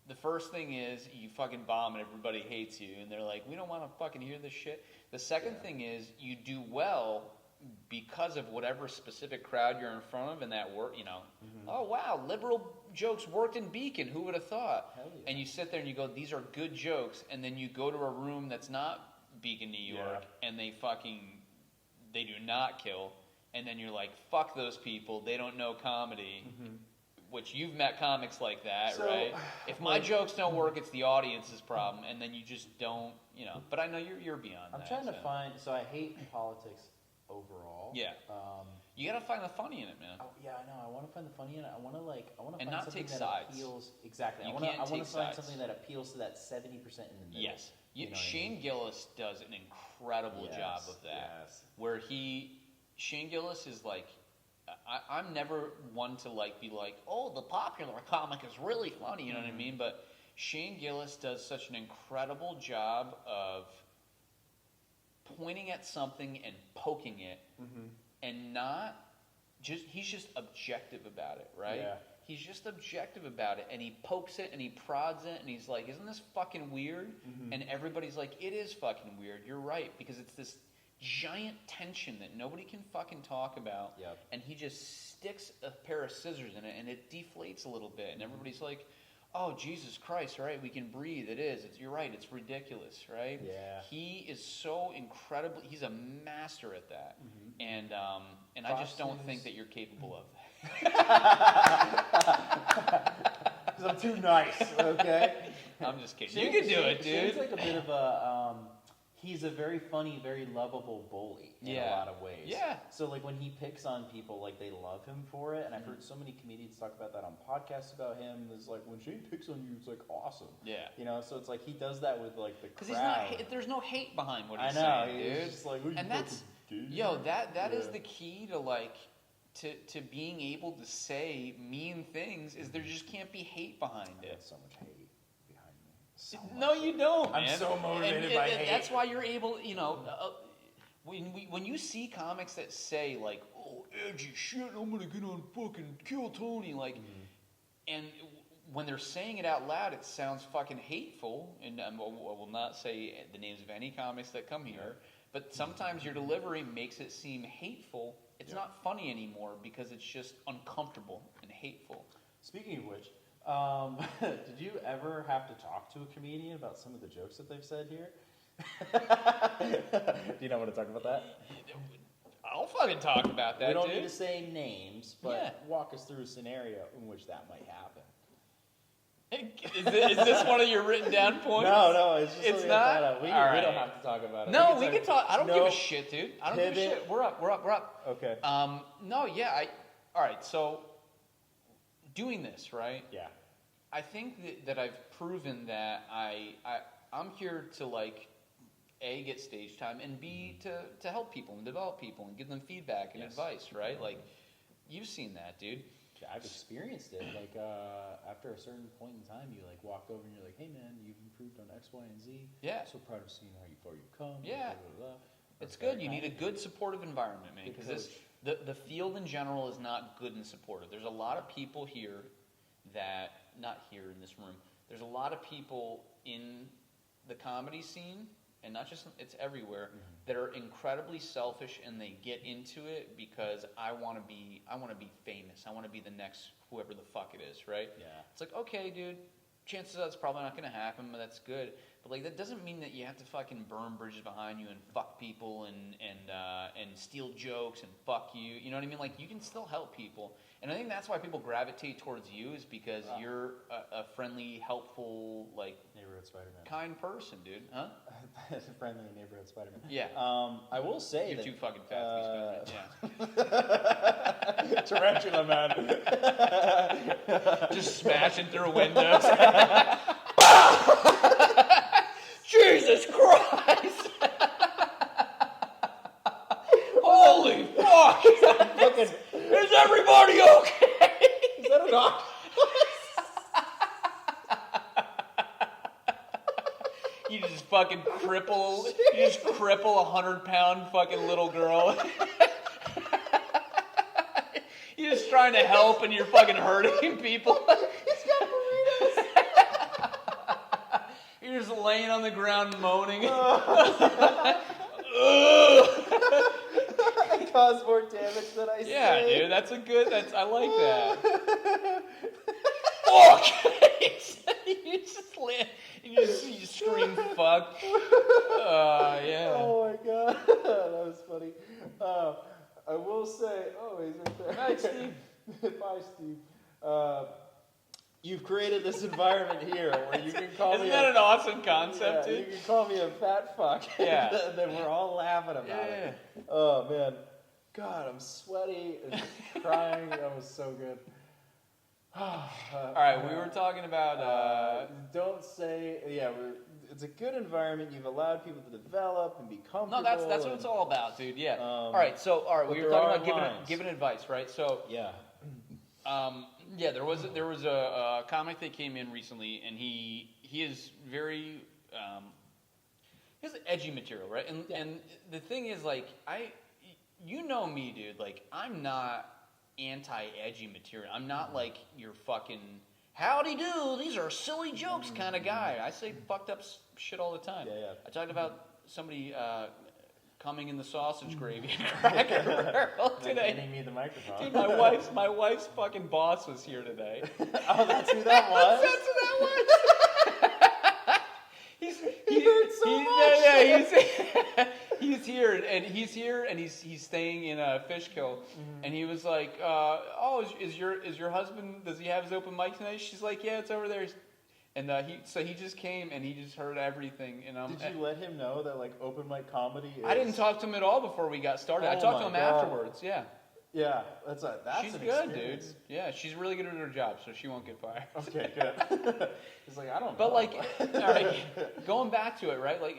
The first thing is you fucking bomb and everybody hates you, and they're like, we don't want to fucking hear this shit. The second thing is you do well because of whatever specific crowd you're in front of, and that work, oh wow, liberal jokes worked in Beacon, who would have thought? Hell yeah. And you sit there and you go, these are good jokes, and then you go to a room that's not Beacon, New York, and they do not kill, and then you're like, fuck those people, they don't know comedy. Which you've met comics like that, right? If my jokes don't work, it's the audience's problem, and then you just don't, But I know you're beyond that. I'm trying to find. So I hate politics overall. Yeah. You gotta find the funny in it, man. Oh yeah, I know. I want to find the funny in it. I want to find not something take that sides. appeals. Exactly. You I want can't to take find sides. something that appeals to that 70% in the middle. Yes. You know Shane what I mean? Gillis does an incredible job of that. Yes. Where Shane Gillis is like, I'm never one to be like, oh, the popular comic is really funny, you know what I mean? But Shane Gillis does such an incredible job of pointing at something and poking it, and not just, he's just objective about it, right? Yeah. He's just objective about it, and he pokes it and he prods it, and he's like, isn't this fucking weird? And everybody's like, it is fucking weird, you're right, because it's this giant tension that nobody can fucking talk about, and he just sticks a pair of scissors in it, and it deflates a little bit, and everybody's like, oh, Jesus Christ, right, we can breathe, it is, you're right, it's ridiculous, right? Yeah. He is so incredibly, he's a master at that, and I just don't think that you're capable of that. Because I'm too nice, okay? I'm just kidding. You can do it, dude. Shane's like a bit of a, he's a very funny, very lovable bully in a lot of ways. Yeah. So like when he picks on people, like they love him for it. And I've heard so many comedians talk about that on podcasts about him. It's like when Shane picks on you, it's like awesome. Yeah. So it's like he does that with like the crowd. Because there's no hate behind what he's saying, dude. He's just like, and that's, that is the key to like, to being able to say mean things is there just can't be hate behind it. So much hate. No, you don't, man. I'm so motivated by hate. That's why you're able, when you see comics that say, like, oh, edgy shit, I'm going to get on fucking Kill Tony, like, and when they're saying it out loud, it sounds fucking hateful, and I will not say the names of any comics that come here, but sometimes your delivery makes it seem hateful. It's not funny anymore because it's just uncomfortable and hateful. Speaking of which, did you ever have to talk to a comedian about some of the jokes that they've said here? Do you not want to talk about that? I'll fucking talk about that, We don't dude. need to say names, but walk us through a scenario in which that might happen. Is this one of your written down points? No, it's just it's something not. I thought of. We don't have to talk about it. No, we can talk. I don't give a shit, dude. I don't Pivot. give a shit. We're up. Okay. All right. So, doing this, right? Yeah. I think that I've proven that I'm here to like A, get stage time, and B, to help people and develop people and give them feedback and advice, right? Like, you've seen that, dude. I've experienced it. Like after a certain point in time, you like walk over and you're like, "Hey, man, you've improved on X, Y, and Z. Yeah. So proud of seeing how far you've come." Yeah. Blah, blah, blah. It's good. You need a good supportive environment, man, because the field in general is not good and supportive. There's a lot of people here that, not here in this room, there's a lot of people in the comedy scene, and not just, it's everywhere, that are incredibly selfish, and they get into it because I want to be famous. I want to be the next whoever the fuck it is, right? Yeah. It's like, okay, dude, chances are that's probably not going to happen, but that's good. But like that doesn't mean that you have to fucking burn bridges behind you and fuck people and steal jokes and fuck you. You know what I mean? Like you can still help people, and I think that's why people gravitate towards you is because you're a friendly, helpful, like neighborhood Spider-Man, kind person, dude. Huh? Friendly neighborhood Spider-Man. Yeah. I will say you're that, too fucking fat to be Spider-Man. Yeah. Tarantula man. Just smashing through windows. Jesus Christ! Holy fuck! Is everybody okay? Is that an octopus? fucking cripple. You just cripple 100-pound fucking little girl. You're just trying to help, and you're fucking hurting people. He's got burritos. You're just laying on the ground moaning. I cause more damage than I say. Yeah, dude, that's a good. I like that. Okay, you just you scream fuck. Yeah. Oh my god, that was funny. I will say, oh, he's right there. Hi, Steve. Bye, Steve. You've created this environment here where you can call Isn't me. that an awesome concept, You dude? can call me a fat fuck. Yeah. And then we're all laughing about it. Oh man, God, I'm sweaty and crying. That was so good. All right, we were talking about. Don't say. Yeah, it's a good environment. You've allowed people to develop and be comfortable. No, that's what it's all about, dude. Yeah. All right, we were talking about giving advice, right? So Yeah. yeah, there was a comic that came in recently, and he is very he has edgy material, right? And the thing is, like, you know me, dude. Like, I'm not anti-edgy material. I'm not like your fucking howdy do. These are silly jokes kind of guy. I say fucked up shit all the time. Yeah. I talked about somebody coming in the sausage gravy and Cracker Barrel today. Handing me the microphone. Dude, my wife's fucking boss was here today. Oh, that's who that was? That's who that was. He's here and he's staying in Fishkill, and he was like, "Oh, is your husband? Does he have his open mic tonight?" She's like, "Yeah, it's over there." And he just came and he just heard everything. And Did you let him know that like open mic comedy is... I didn't talk to him at all before we got started. I talked to him afterwards. Yeah. Yeah, that's She's an good, experience. dude. Yeah, she's really good at her job, so she won't get fired. Okay, good. He's like, I don't know. But like, all right, going back to it, right? Like,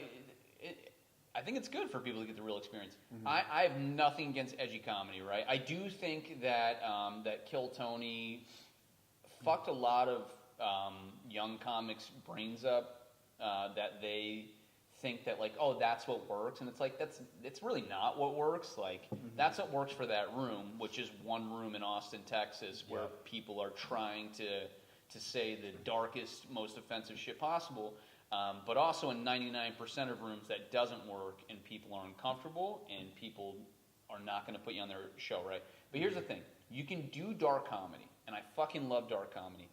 I think it's good for people to get the real experience. Mm-hmm. I have nothing against edgy comedy, right? I do think that that Kill Tony fucked a lot of young comics' brains up. That they think that like, oh, that's what works, and it's like it's really not what works. Like that's what works for that room, which is one room in Austin, Texas, where people are trying to say the darkest, most offensive shit possible. But also in 99% of rooms that doesn't work, and people are uncomfortable, and people are not going to put you on their show, right? But here's the thing: you can do dark comedy, and I fucking love dark comedy.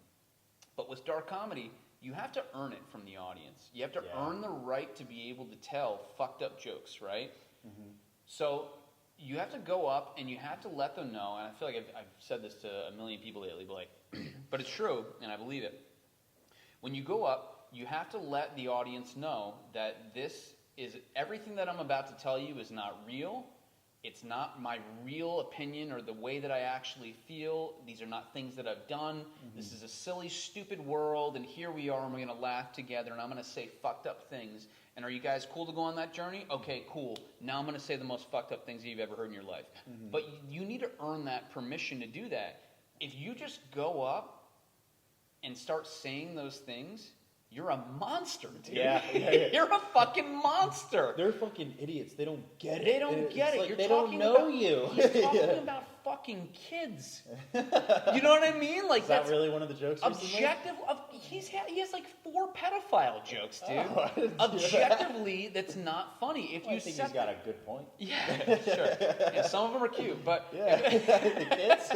But with dark comedy, you have to earn it from the audience. You have to earn the right to be able to tell fucked up jokes, right? Mm-hmm. So you have to go up and you have to let them know, and I feel like I've said this to a million people lately, but like, but it's true, and I believe it. When you go up, you have to let the audience know that this is everything that I'm about to tell you is not real. It's not my real opinion or the way that I actually feel. These are not things that I've done. Mm-hmm. This is a silly, stupid world, and here we are, and we're going to laugh together, and I'm going to say fucked up things. And are you guys cool to go on that journey? Okay, cool. Now I'm going to say the most fucked up things that you've ever heard in your life. Mm-hmm. But you need to earn that permission to do that. If you just go up and start saying those things, you're a monster, dude. Yeah. You're a fucking monster. They're fucking idiots. They don't get it. They don't get it. Like You're they talking don't know about, you. He's talking about fucking kids. You know what I mean? Like Is that's that really one of the jokes recently? objective. He has like 4 pedophile jokes, dude. Oh, I didn't see Objectively, that's not funny. If I you think set he's got a good point. yeah, sure. Yeah, some of them are cute, but Yeah, the kids.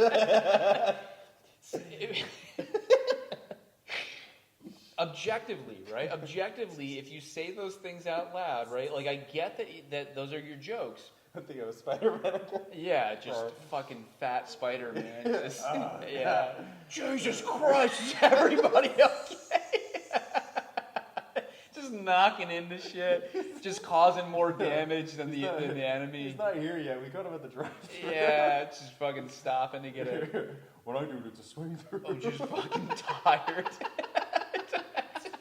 objectively, right? Objectively, if you say those things out loud, right? Like I get that those are your jokes. I think it was Spider-Man. Yeah, just fucking fat Spider-Man. Just, yeah. Jesus Christ, is everybody okay? Just knocking into shit, just causing more damage than the enemy. He's not here yet. We got him at the drive-thru. Yeah, just fucking stopping to get a. When I do it, it's a swing through. Oh, just fucking tired.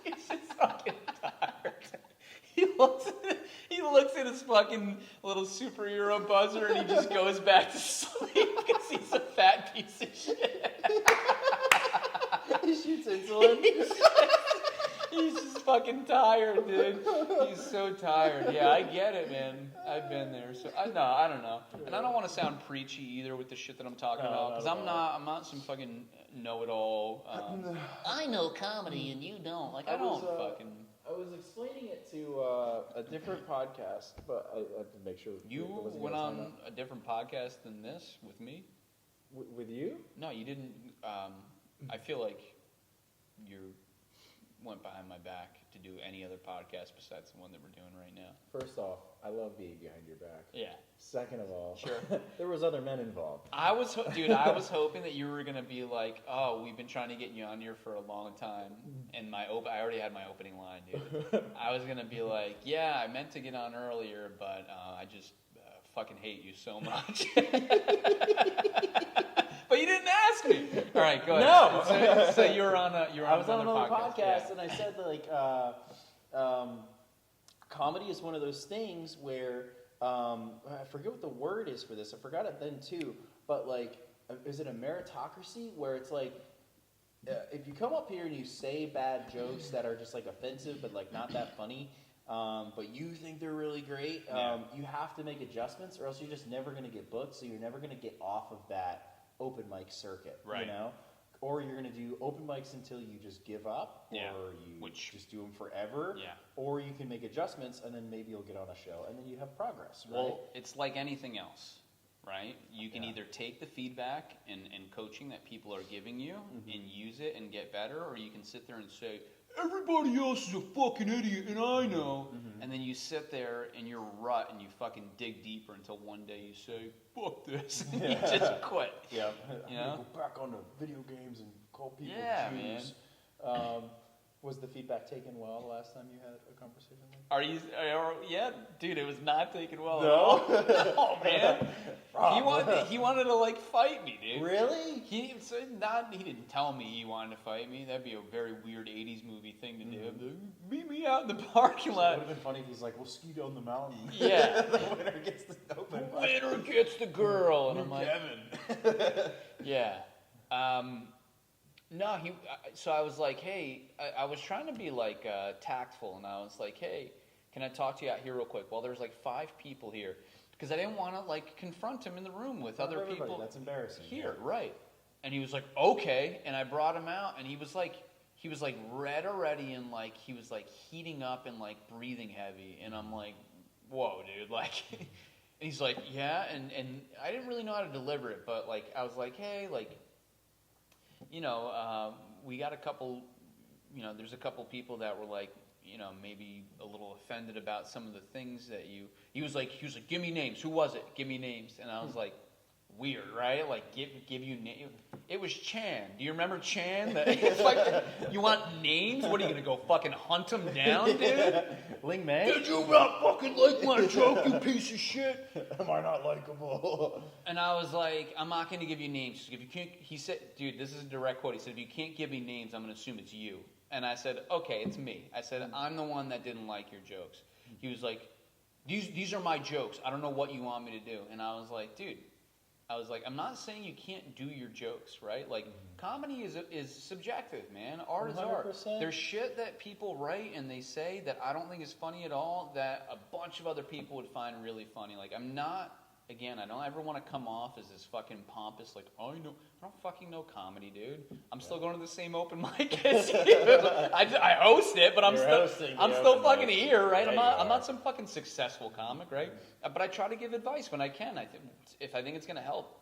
He's just fucking tired. He looks at his fucking little superhero buzzer and he just goes back to sleep because he's a fat piece of shit. He shoots insulin. He's just fucking tired, dude. He's so tired. Yeah, I get it, man. I've been there. So I don't know. And I don't want to sound preachy either with the shit that I'm talking about, because I'm not some fucking know-it-all. I know comedy and you don't. Like, I don't fucking. I was explaining it to a different podcast, but I have to make sure. You went on a different podcast than this with me? With you? No, you didn't. I feel like you went behind my back to do any other podcast besides the one that we're doing right now. First off, I love being behind your back. Yeah. Second of all, Sure. there was other men involved. I was hoping that you were gonna be like, oh, we've been trying to get you on here for a long time, and I already had my opening line, dude. I was gonna be like, yeah, I meant to get on earlier, but I just fucking hate you so much. But you didn't ask me. All right, go ahead. No. So you were on I was on another podcast, yeah. and I said that, like, comedy is one of those things where I forget what the word is for this. I forgot it then too. But like, is it a meritocracy where it's like, if you come up here and you say bad jokes that are just like offensive but like not that funny, but you think they're really great, you have to make adjustments, or else you're just never going to get booked. So you're never going to get off of that open mic circuit, right? You know, or you're going to do open mics until you just give up, or you just do them forever, or you can make adjustments and then maybe you'll get on a show and then you have progress, right? Well, it's like anything else, right? You can either take the feedback and coaching that people are giving you and use it and get better, or you can sit there and say, everybody else is a fucking idiot and I know. And then you sit there in your rut and you fucking dig deeper until one day you say, fuck this. And you just quit. Yeah. You know? Go back on the video games and call people Jews. Man. Was the feedback taken well the last time you had a conversation like Are yeah, dude, it was not taken well No? at all. No, man. He wanted to like fight me, dude. Really? He didn't tell me he wanted to fight me. That'd be a very weird 80s movie thing to do. Like, meet me out in the parking It lot. would have been funny if he's like, we'll ski down the mountain. Yeah. The winner gets the open. Winner gets the girl. And I'm like, Kevin. yeah. No, so I was like, hey, I was trying to be like tactful, and I was like, hey, can I talk to you out here real quick? Well, there's like 5 people here, because I didn't want to like confront him in the room with other people. That's embarrassing. Here, right? And he was like, okay, and I brought him out, and he was like red already, and like he was like heating up and like breathing heavy, and I'm like, whoa, dude, like. And he's like, yeah, and I didn't really know how to deliver it, but like I was like, hey, like. You know, we got a couple, you know, there's a couple people that were like, you know, maybe a little offended about some of the things that he was like, give me names. Who was it? Give me names. And I was like, weird, right? Like, give you names. It was Chan. Do you remember Chan? It's like, you want names? What, are you going to go fucking hunt him down, dude? Ling May? Did you not fucking like my joke, you piece of shit? Am I not likable? And I was like, I'm not going to give you names. If you can't, he said, dude, this is a direct quote. He said, if you can't give me names, I'm going to assume it's you. And I said, okay, it's me. I said, I'm the one that didn't like your jokes. He was like, these are my jokes. I don't know what you want me to do. And I was like, dude, I'm not saying you can't do your jokes, right? Like, comedy is subjective, man. Art is art. 100%. There's shit that people write and they say that I don't think is funny at all that a bunch of other people would find really funny. Like, I don't ever want to come off as this fucking pompous, like, I don't fucking know comedy, dude. I'm still going to the same open mic as you. I host it, but I'm still fucking here, right? I'm not some fucking successful comic, right? But I try to give advice when I can. If I think it's going to help.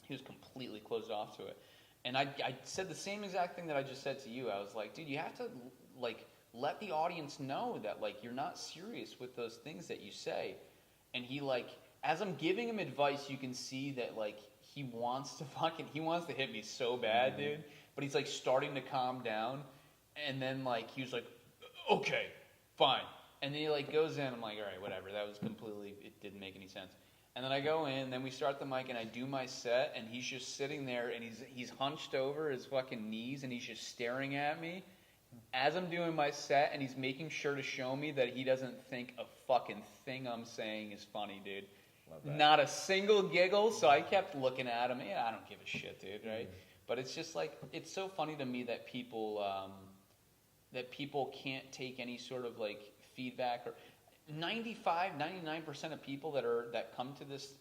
He was completely closed off to it. And I said the same exact thing that I just said to you. I was like, dude, you have to, like, let the audience know that, like, you're not serious with those things that you say. And he, like, as I'm giving him advice, you can see that, like, he wants to hit me so bad, dude. But he's, like, starting to calm down. And then, like, he was like, okay, fine. And then he, like, goes in. I'm like, all right, whatever. It didn't make any sense. And then I go in, then we start the mic, and I do my set, and he's just sitting there, and he's hunched over his fucking knees, and he's just staring at me as I'm doing my set, and he's making sure to show me that he doesn't think a fucking thing I'm saying is funny, dude. Not a single giggle, so I kept looking at him. Yeah, I don't give a shit, dude, right? But it's just like, it's so funny to me that people that people can't take any sort of like feedback, or 99% of people that come to this,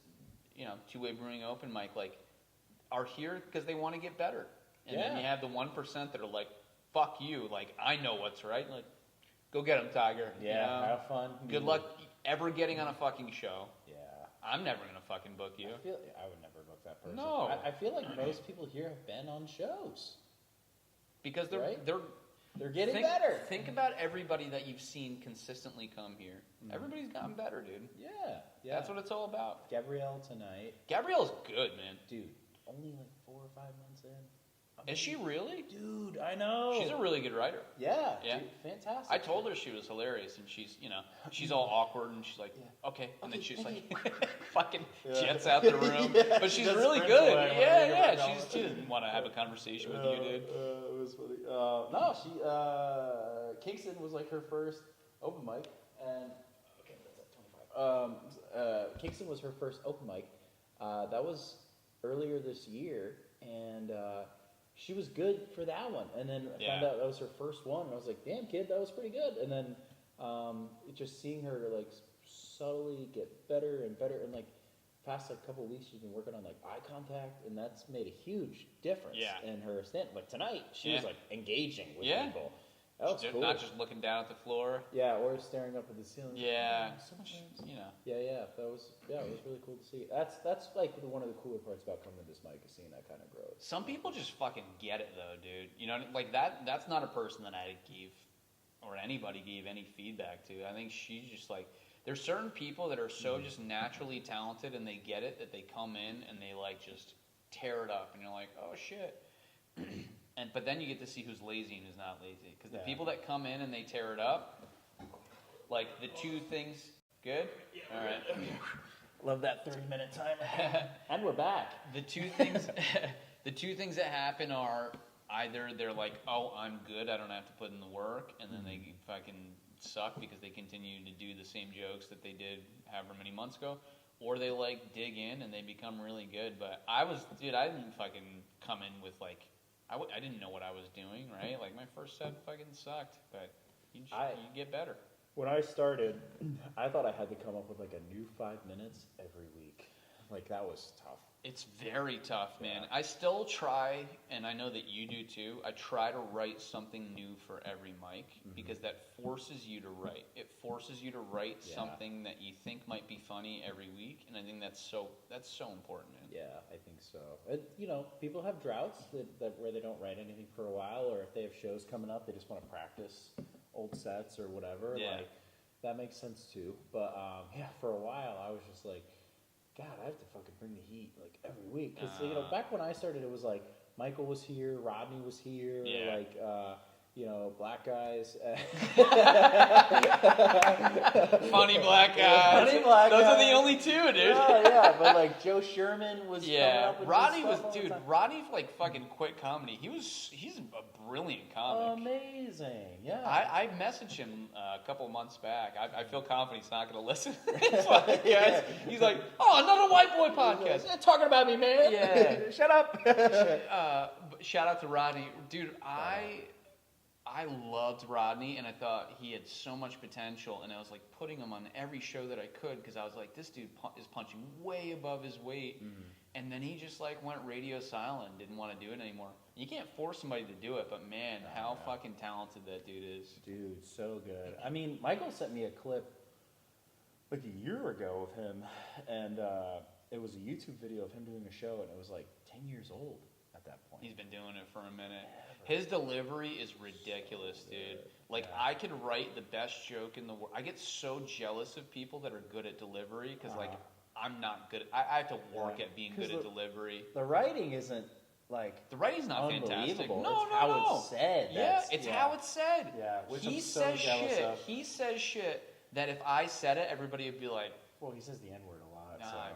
Two Way Brewing open mic, like, are here because they want to get better. And then you have the 1% that are like, fuck you, like, I know what's right. Like, go get them, Tiger. Yeah, have fun. Good luck ever getting on a fucking show. Yeah. I'm never going to fucking book you. I would never book that person. No. I feel like most people here have been on shows. Because They're getting better. Think about everybody that you've seen consistently come here. Everybody's gotten better, dude. Yeah. That's what it's all about. Gabrielle tonight. Gabrielle's good, man. Dude, only like 4 or 5 months in. Is she really? Dude, I know. She's a really good writer. Yeah. Yeah. Dude, fantastic. I told her she was hilarious, and she's all awkward, and she's like, okay. And then she's like, fucking jets out the room. But she's Just really sprints good. away Yeah. She didn't want to have a conversation with you, dude. It was funny. No, Kingston was like her first open mic, and okay, that's at 25. Kingston was her first open mic. That was earlier this year, and she was good for that one. And then I found out that was her first one, and I was like, damn, kid, that was pretty good. And then just seeing her like subtly get better and better, and like past like couple of weeks, she's been working on like eye contact, and that's made a huge difference in her stand. Like tonight, she was like engaging with people. That was cool. Not just looking down at the floor. Yeah, or staring up at the ceiling. Yeah. So much. Yeah. That was it was really cool to see. That's like one of the cooler parts about coming to this mic is seeing that kind of growth. Some people just fucking get it though, dude. Like that's not a person that I give or anybody gave any feedback to. I think she's just like, there's certain people that are so just naturally talented and they get it, that they come in and they like just tear it up, and you're like, oh shit. But then you get to see who's lazy and who's not lazy. Because the people that come in and they tear it up, like the two things, good? All right. Love that 30-minute timer. And we're back. The two things that happen are either they're like, oh, I'm good, I don't have to put in the work, and then they fucking suck because they continue to do the same jokes that they did however many months ago, or they like dig in and they become really good. But I didn't fucking come in with like, I didn't know what I was doing, right? Like my first set fucking sucked, but you get better. When I started, I thought I had to come up with like a new 5 minutes every week. Like that was tough. It's very tough, man. I still try, and I know that you do too, I try to write something new for every mic, because that forces you to write. It forces you to write something that you think might be funny every week, and I think that's so important, man. Yeah, I think so. And, people have droughts that where they don't write anything for a while, or if they have shows coming up, they just want to practice old sets or whatever. Yeah. Like, that makes sense too. But, for a while, I was just like, God, I have to fucking bring the heat like every week. Because, back when I started, it was like Michael was here, Rodney was here, like, black guys. Funny black guys. Funny black Those guys. are the only two, dude. Yeah, but like Joe Sherman was coming up with Rodney this was, stuff all the dude, time. Rodney like fucking quit comedy. He's a brilliant comic. Amazing, yeah. I messaged him a couple of months back. I feel confident he's not going to listen to this podcast. He's like, oh, another white boy podcast. You're talking about me, man. Yeah. Shut up. But shout out to Rodney. Dude, I loved Rodney, and I thought he had so much potential, and I was like putting him on every show that I could, because I was like, this dude is punching way above his weight. And then he just like went radio silent, didn't want to do it anymore. You can't force somebody to do it, but man, how fucking talented that dude is. Dude, so good. I mean, Michael sent me a clip like a year ago of him, and it was a YouTube video of him doing a show, and it was like 10 years old at that point. He's been doing it for a minute. His delivery is ridiculous, dude. Like, I could write the best joke in the world. I get so jealous of people that are good at delivery, because, like, I'm not good. I have to work at being good at delivery. The writing isn't, like, the writing's not fantastic. unbelievable. No, it's how it's said. Yeah, it's how it's said. Yeah, which he I'm so says jealous shit. of. He says shit that if I said it, everybody would be like, well, he says the N-word a lot, Nah.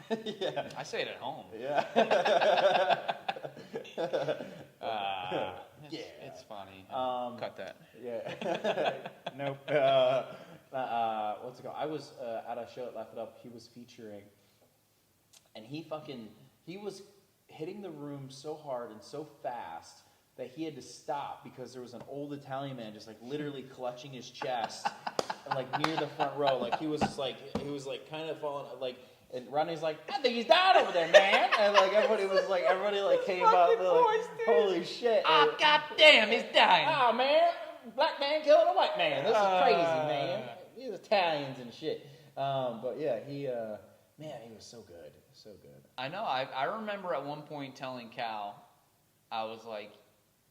so. Yeah. I say it at home. Yeah. It's funny. Cut that. Yeah. Nope. What's it called? I was at a show at Laugh It Up. He was featuring, and he was hitting the room so hard and so fast that he had to stop because there was an old Italian man just like literally clutching his chest and like near the front row. Like he was kind of falling like. And Rodney's like, I think he's down over there, man. And like everybody came up, they're like, holy shit. Oh, goddamn, he's dying. Oh man, black man killing a white man. This is crazy, man. These Italians and shit. But yeah, he was so good, so good. I know. I remember at one point telling Cal, I was like,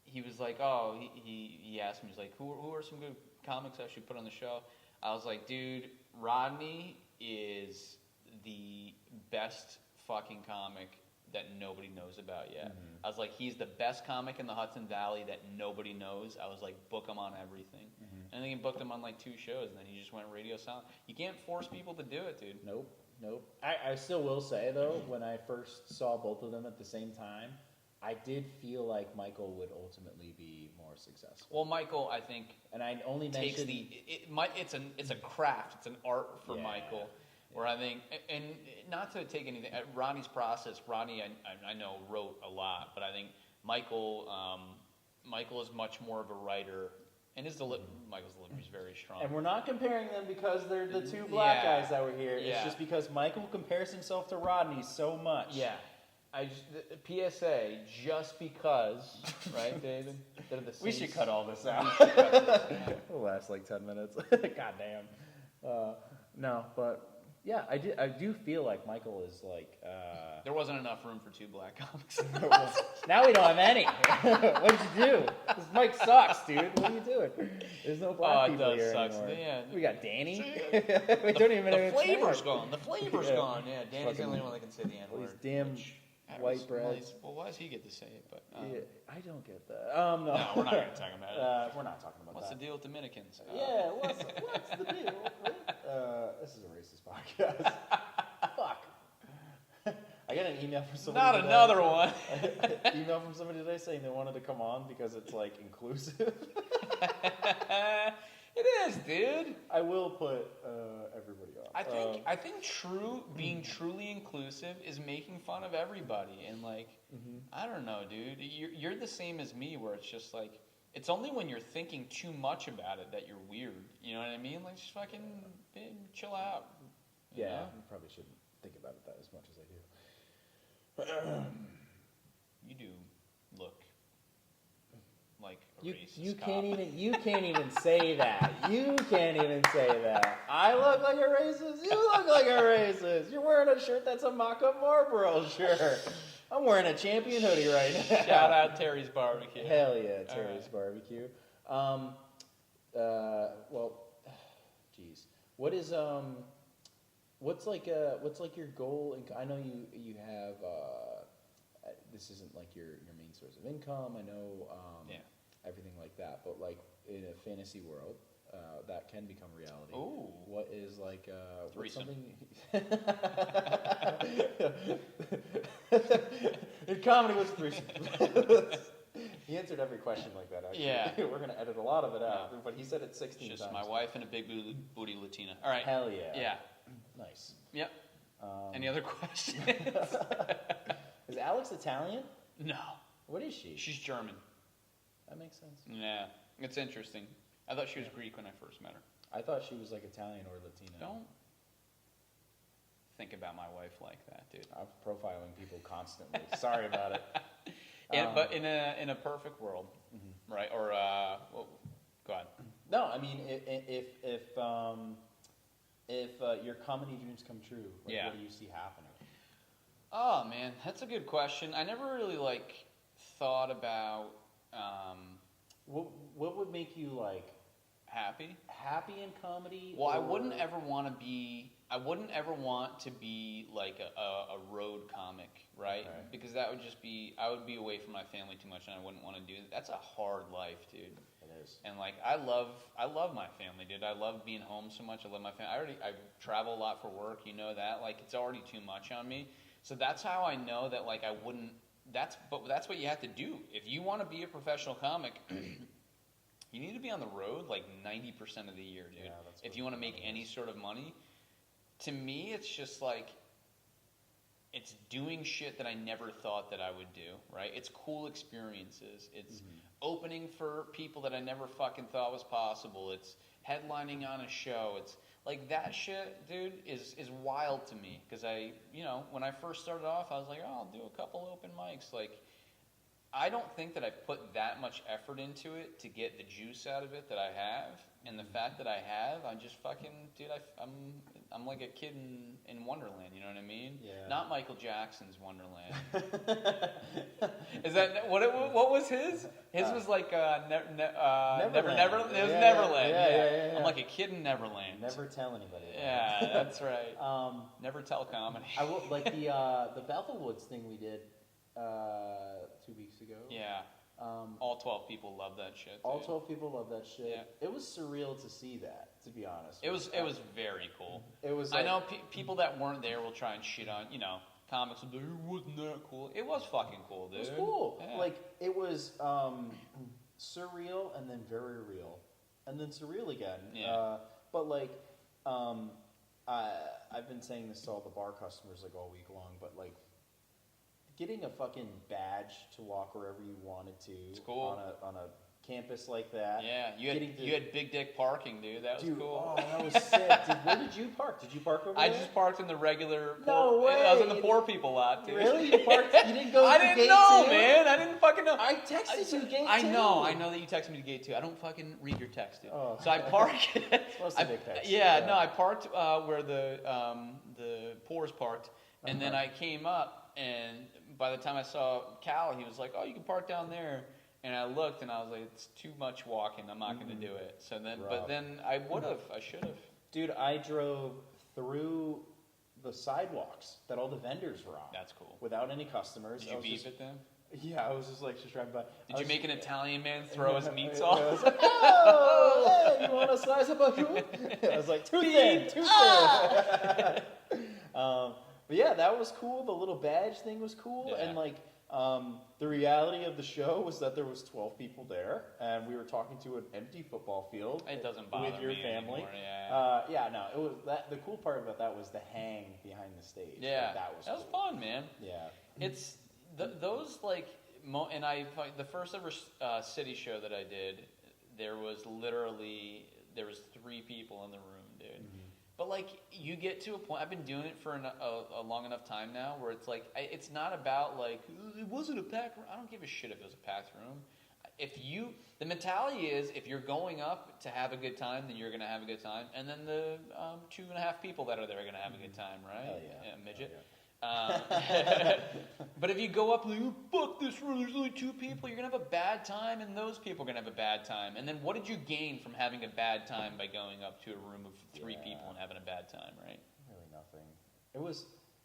he was like, oh, he asked me, he's like, who are some good comics I should put on the show? I was like, dude, Rodney is the best fucking comic that nobody knows about yet. Mm-hmm. I was like, he's the best comic in the Hudson Valley that nobody knows. I was like, book him on everything. Mm-hmm. And then he booked him on like 2 shows, and then he just went radio silent. You can't force people to do it, dude. Nope. I still will say though, when I first saw both of them at the same time, I did feel like Michael would ultimately be more successful. Well, Michael, I think, And I only takes mentioned it's a craft, it's an art for Yeah. Michael. Where I think, and not to take anything, Ronnie's process, Ronnie I know wrote a lot, but I think Michael is much more of a writer, and Michael's delivery is very strong. And we're not comparing them because they're the two black Yeah. guys that were here. It's Yeah. just because Michael compares himself to Rodney so much. Yeah. PSA, just because, right, David? They're the We same- should cut all this out. We should cut this out. It'll last like 10 minutes. God damn. No, but yeah, I do feel like Michael is like. There wasn't enough room for 2 black comics. Now we don't have any. What did you do? This mic sucks, dude. What are you doing? There's no black people here anymore. Yeah. We got Danny. We don't even know The his name. flavor's gone. The flavor's Yeah. gone. Yeah, Danny's the Fucking- only one that can say the N All word. these damn white bread. Well, why does he get to say it? But Yeah, I don't get that. No. no, we're not going to talk about it. We're not talking about What's the that. deal with Dominicans? Yeah, what's the deal? This is a racist podcast. Fuck. I got an email from somebody. Not today. another one. Email from somebody today saying they wanted to come on because it's like inclusive. It is, dude. I will put everybody on. I think being truly inclusive is making fun of everybody, and like, I don't know, dude. You're the same as me, where it's just like, it's only when you're thinking too much about it that you're weird. You know what I mean? Like, just fucking chill out. you Yeah, know? I probably shouldn't think about it that as much as I do. You do look like a You racist cop. can't even say that. You can't even say that. I look like a racist. You look like a racist. You're wearing a shirt that's a mock-up Marlboro shirt. I'm wearing a Champion hoodie right now. Shout out Terry's Barbecue. Hell yeah, All Terry's right. Barbecue. Well, geez, what's like your goal? I know you have. This isn't like your main source of income. I know. Yeah. Everything like that, but like in a fantasy world, that can become reality. Ooh. What is like what's Threesome. something? In comedy, what's threesome? He answered every question like that. Actually. Yeah. We're gonna edit a lot of it out, but he said it 16 Just times. my wife and a big booty Latina. All right. Hell yeah. Yeah. Nice. Yep. Any other questions? Is Alex Italian? No. What is she? She's German. That makes sense. Yeah. It's interesting. I thought she was Greek when I first met her. I thought she was like Italian or Latino. Don't think about my wife like that, dude. I'm profiling people constantly. Sorry about it. But in a perfect world, right? Or well, go ahead. No, I mean, if your comedy dreams come true, like, Yeah. what do you see happening? Oh man, that's a good question. I never really thought about What would make you like happy. happy in comedy? Well, I or- wouldn't ever want to be like a road comic, right? Okay. Because that would just be, I would be away from my family too much, and I wouldn't want to do that. That's a hard life, dude. It is. And like, I love my family, dude. I love being home so much. I love my family. I travel a lot for work. You know that. Like, it's already too much on me. So that's how I know that like I wouldn't. That's what you have to do if you want to be a professional comic. You need to be on the road like 90% of the year, dude. Yeah, that's if what you want to make money any is. sort of money. To me, it's just like it's doing shit that I never thought that I would do, right? It's cool experiences. It's opening for people that I never fucking thought was possible. It's headlining on a show. It's like that shit, dude, is wild to me. Because when I first started off, I was like, oh, I'll do a couple open mics. Like, I don't think that I put that much effort into it to get the juice out of it that I have. And the fact that I have, I'm just fucking, dude, I'm like a kid in Wonderland, you know what I mean? Yeah. Not Michael Jackson's Wonderland. Is that, what was his? His was like, Neverland. It was Neverland. Yeah. I'm like a kid in Neverland. Never tell anybody. Yeah, that's right. Never tell comedy. I will, like the Bethelwoods thing we did 2 weeks ago. Yeah. All 12 people love that shit. All dude. 12 people love that shit. Yeah. It was surreal to see that, to be honest. It was very cool. It was. I know people that weren't there will try and shit on, comics will be, it wasn't that cool. It was fucking cool, dude. It was cool. Yeah. Like, it was surreal and then very real. And then surreal again. Yeah. But, like, I've been saying this to all the bar customers, like, all week long, but, like, getting a fucking badge to walk wherever you wanted to It's cool. on a campus like that. Yeah, you had big dick parking, dude. That was Dude, cool. oh, that was sick. Dude, where did you park? Did you park over I there? just parked in the regular. No way. I was in the poor people lot, dude. Really? You parked? You didn't go to I the didn't gate know, too? man. I didn't fucking know. I texted you gate I too. know that you texted me to gate too. I don't fucking read your text, dude. Oh. So I parked. Mostly big text. Yeah, no, I parked where the poor's parked, and then I came up, and by the time I saw Cal, he was like, "Oh, you can park down there." And I looked, and I was like, "It's too much walking. I'm not going to do it." So then, Rough. but then I would have. I should have. Dude, I drove through the sidewalks that all the vendors were on. That's cool. Without any customers. Did you beep at them? Yeah, I was just driving by. Did you make an Italian man throw his meats I off? was like, "Oh, hey, you want to slice up a food?" I was like, "Too thin, too thin." But yeah, that was cool. The little badge thing was cool, Yeah. and like. The reality of the show was that there was 12 people there, and we were talking to an empty football field. It doesn't bother with your me family. anymore, yeah. No, it was that. The cool part about that was the hang behind the stage. Yeah, Like, that was cool. fun, man. Yeah, It's those like, and the first ever city show that I did, there was 3 people in the room, dude. Mm-hmm. But like, you get to a point. I've been doing it for a long enough time now, where it's like, it's not about like, it wasn't a packed room. I don't give a shit if it was a packed room. The mentality is, if you're going up to have a good time, then you're gonna have a good time, and then the 2.5 people that are there are gonna have a good time, right? Hell yeah. Midget. Hell But if you go up and like, fuck this room, there's only 2 people, you're going to have a bad time, and those people are going to have a bad time. And then what did you gain from having a bad time by going up to a room of 3 people and having a bad time, right? really nothing.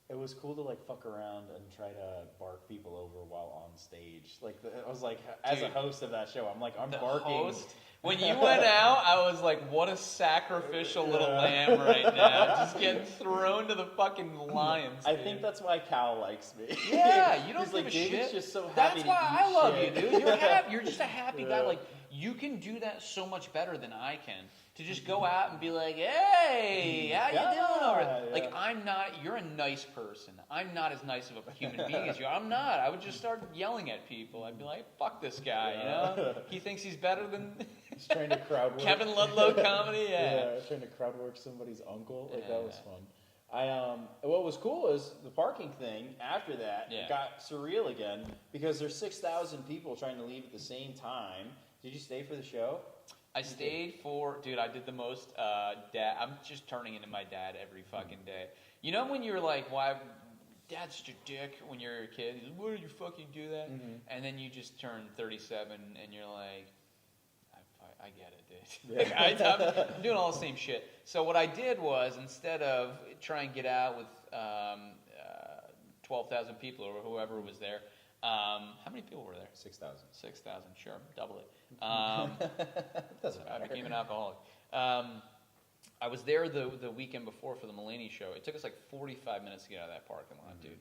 It was cool to like fuck around and try to bark people over while on stage. Like I was like, as a Dude, host of that show, I'm like, I'm The barking. host, when you went out, I was like, what a sacrificial little lamb right now. Just getting thrown to the fucking lions. I dude. think that's why Cal likes me. Yeah, you don't He's give like, a David's shit. just so happy That's to why eat I love shit. you, dude. You're happy. You're just a happy guy. Yeah. Like, you can do that so much better than I can. To just go out and be like, hey, how you doing over there? Yeah. Like, I'm not, you're a nice person. I'm not as nice of a human being as you are. I'm not. I would just start yelling at people. I'd be like, fuck this guy, you know? He thinks he's better than He's trying to crowd work. Kevin Ludlow comedy, yeah. Trying to crowd work somebody's uncle. Like Yeah. that was fun. What was cool is the parking thing. After that, Yeah. it got surreal again because there's 6,000 people trying to leave at the same time. Did you stay for the show? I stayed for, dude, I did the most dad. I'm just turning into my dad every fucking day. You know when you're like, why, dad's such a dick when you're a kid? He's like, why did you fucking do that? Mm-hmm. And then you just turn 37 and you're like, I get it, dude. Yeah. Like, I'm doing all the same shit. So what I did was, instead of trying to get out with 12,000 people or whoever was there, how many people were there? 6,000. 6,000, sure, double it. Doesn't I matter. became an alcoholic. I was there the weekend before for the Mulaney show. It took us like 45 minutes to get out of that parking lot, dude.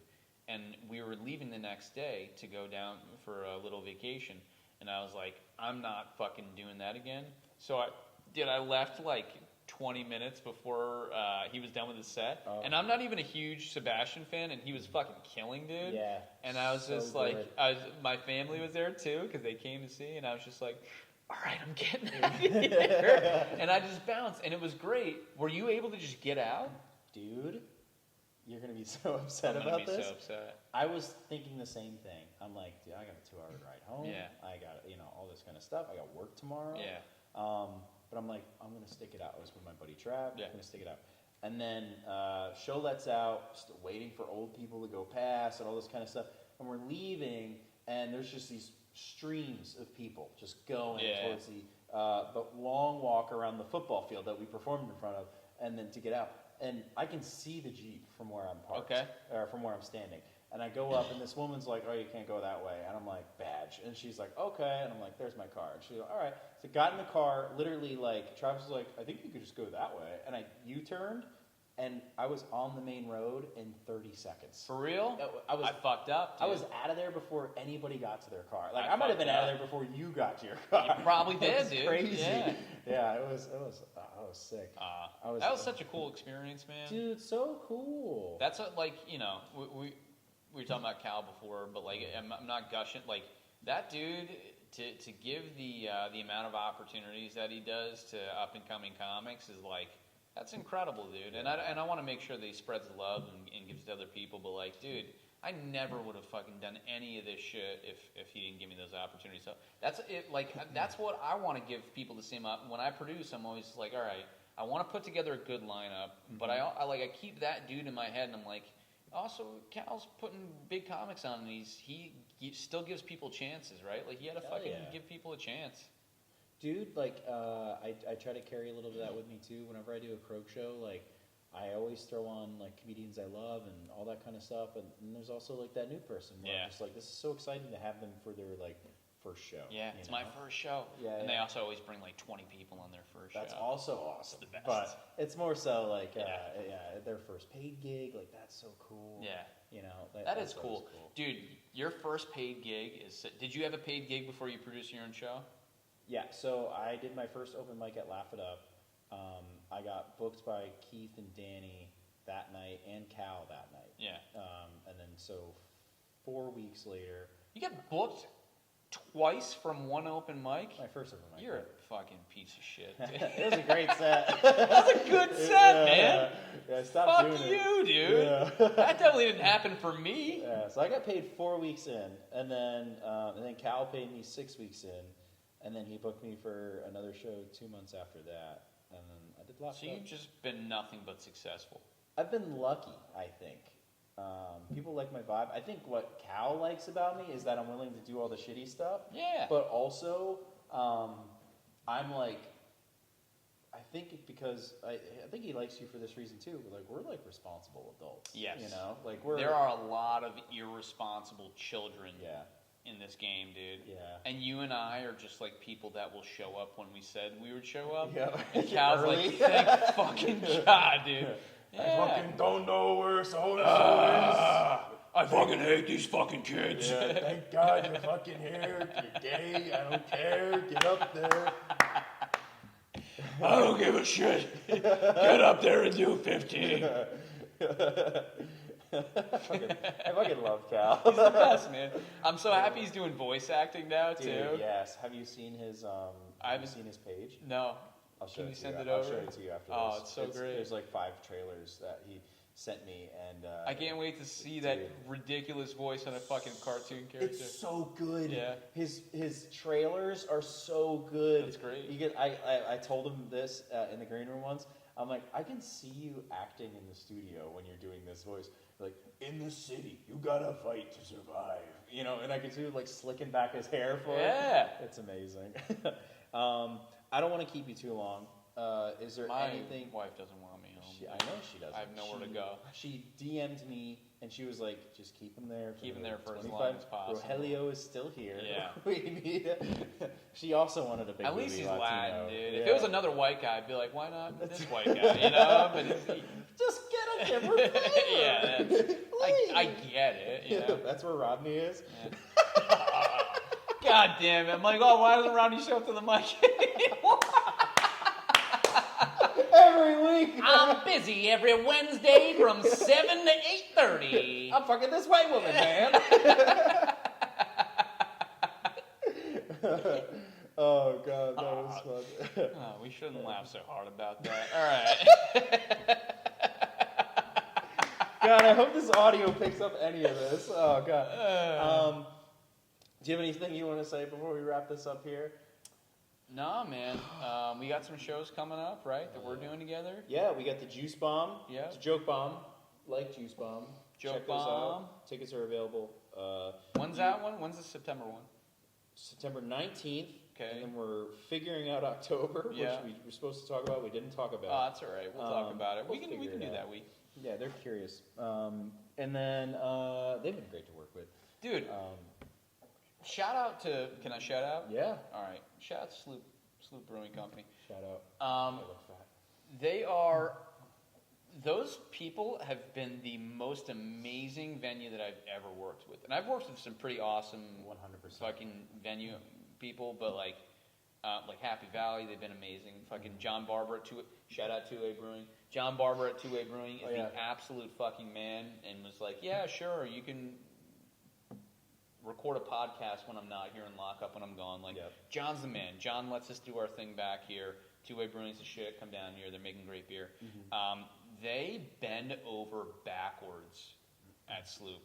And we were leaving the next day to go down for a little vacation. And I was like, I'm not fucking doing that again. So I left like 20 minutes before he was done with his set. Oh. And I'm not even a huge Sebastian fan, and he was fucking killing, dude. Yeah. And I was so just like, good. my family was there too, because they came to see, and I was just like, all right, I'm getting out of here. And I just bounced, and it was great. Were you able to just get out? Dude, you're gonna be so upset I'm about gonna be this. so upset. I was thinking the same thing. I'm like, dude, I got a 2-hour ride home. Yeah. I got, all this kind of stuff. I got work tomorrow. Yeah. But I'm like, I'm gonna stick it out. I was with my buddy Trav. Yeah. I'm gonna stick it out. And then show lets out, just waiting for old people to go past and all this kind of stuff. And we're leaving, and there's just these streams of people just going Yeah. towards the long walk around the football field that we performed in front of, and then to get out. And I can see the Jeep from where I'm parked, Okay. or from where I'm standing. And I go up, and this woman's like, "Oh, you can't go that way." And I'm like, "Badge." And she's like, "Okay." And I'm like, "There's my car." And she's like, "All right." So got in the car, literally like, Travis was like, "I think you could just go that way." And I U-turned, and I was on the main road in 30 seconds. For real? I fucked up, dude. I was out of there before anybody got to their car. Like, I I might have fucked been out of up. there before you got to your car. You probably It did, was dude. Crazy. Yeah. Yeah, it was sick. That was such a cool experience, man. Dude, so cool. That's like, we were talking about Cal before, but like I'm not gushing. Like that dude to give the amount of opportunities that he does to up and coming comics is like, that's incredible, dude. And I want to make sure that he spreads the love and gives it to other people. But like, dude, I never would have fucking done any of this shit if he didn't give me those opportunities. So that's it. Like that's what I want to give people the same up. When I produce, I'm always like, all right, I want to put together a good lineup, but I keep that dude in my head, and I'm like, also Cal's putting big comics on, and he still gives people chances, right? Like he had to fucking give people a chance. Dude, like, I try to carry a little bit of that with me too. Whenever I do a croak show, like, I always throw on like comedians I love and all that kind of stuff. And there's also like that new person where I'm just like, this is so exciting to have them for their like first show. Yeah, it's my first show. Yeah, and they also always bring like 20 people on their first That's show. also awesome. It's the best. But it's more so like, their first paid gig. Like, that's so cool. Yeah. That is cool. Dude, your first paid gig is... Did you have a paid gig before you produced your own show? Yeah, so I did my first open mic at Laugh It Up. I got booked by Keith and Danny that night and Cal that night. Yeah. And then so 4 weeks later... You got booked twice from one open mic? My first open mic. You're a fucking piece of shit, dude. It was a great set. That was a good set, man. Yeah, stop Fuck doing it. you, dude. Yeah. That definitely didn't happen for me. Yeah, so I got paid 4 weeks in, and then Cal paid me 6 weeks in, and then he booked me for another show 2 months after that, and then I did Laugh So It Up. you've just been nothing but successful. I've been lucky, I think. People like my vibe. I think what Cal likes about me is that I'm willing to do all the shitty stuff. Yeah. But also, I'm like, I think because I think he likes you for this reason too. But like, we're like responsible adults. Yes. Like There are a lot of irresponsible children Yeah. in this game, dude. Yeah. And you and I are just like people that will show up when we said we would show up. Yeah. And Cal's Early. like, thank fucking God, dude. I Yeah. fucking don't know where so and I fucking hate these fucking kids. so is. Yeah, thank God you're fucking here. You're gay. I don't care. Get up there. I don't give a shit. Get up there and do 15. I fucking love Cal. He's the best, man. I'm so happy he's doing voice acting now, too. Dude, yes. Have you seen his page? No. I'll show Can it you to send you. it I'll over? show it to you after Oh, this. it's so great. There's like 5 trailers that he sent me, and I can't wait to see that dude. ridiculous voice on a fucking cartoon character. It's so good. Yeah. His trailers are so good. That's great. I told him this in the green room once. I'm like, I can see you acting in the studio when you're doing this voice. Like, in the city, you gotta fight to survive. And I can see him like slicking back his hair for Yeah. it. It's amazing. I don't want to keep you too long. Is there My anything? wife doesn't want me home. I know she doesn't. I have nowhere to go. She DM'd me and she was like, "Just keep him there. Keep him there for as 25 long as possible." Rogelio is still here. Yeah. We need. She also wanted a big. At least movie he's Latino. Latin, dude. Yeah. If it was another white guy, I'd be like, why not this white guy? But just get a different flavor. yeah, I get it. That's where Rodney is. Yeah. God damn it! I'm like, oh, why doesn't Rodney show up to the mic anymore? every week. I'm busy every Wednesday from 7 to 8:30. I'm fucking this white woman, man. Oh god, that was fun. Oh, we shouldn't laugh so hard about that. All right. God, I hope this audio picks up any of this. Oh god. Do you have anything you want to say before we wrap this up here? Nah, man. We got some shows coming up, right? That we're doing together. Yeah, we got the Juice Bomb. Yeah. It's a joke bomb, like Juice Bomb. Joke Check those Bomb. out. Tickets are available. When's that one? When's the September one? September 19th. Okay. And then we're figuring out October, Yeah. which we were supposed to talk about. We didn't talk about. Oh, that's all right. We'll talk about it. We we'll can figure do it that out. week. Yeah, they're curious. And then they've been great to work with. Dude, shout out to. Can I shout out? Yeah. All right. Shout out to Sloop Brewing Company. Shout out. Um, They are. Those people have been the most amazing venue that I've ever worked with, and I've worked with some pretty awesome 100%. fucking venue people, but like Happy Valley, they've been amazing. Fucking John Barber at shout out Two Way Brewing. John Barber at Two Way Brewing is the absolute fucking man, and was like, yeah, sure, you can record a podcast when I'm not here in lockup when I'm gone. Like, John's the man. John lets us do our thing back here. Two Way Brewing's the shit. Come down here. They're making great beer. They bend over backwards at Sloop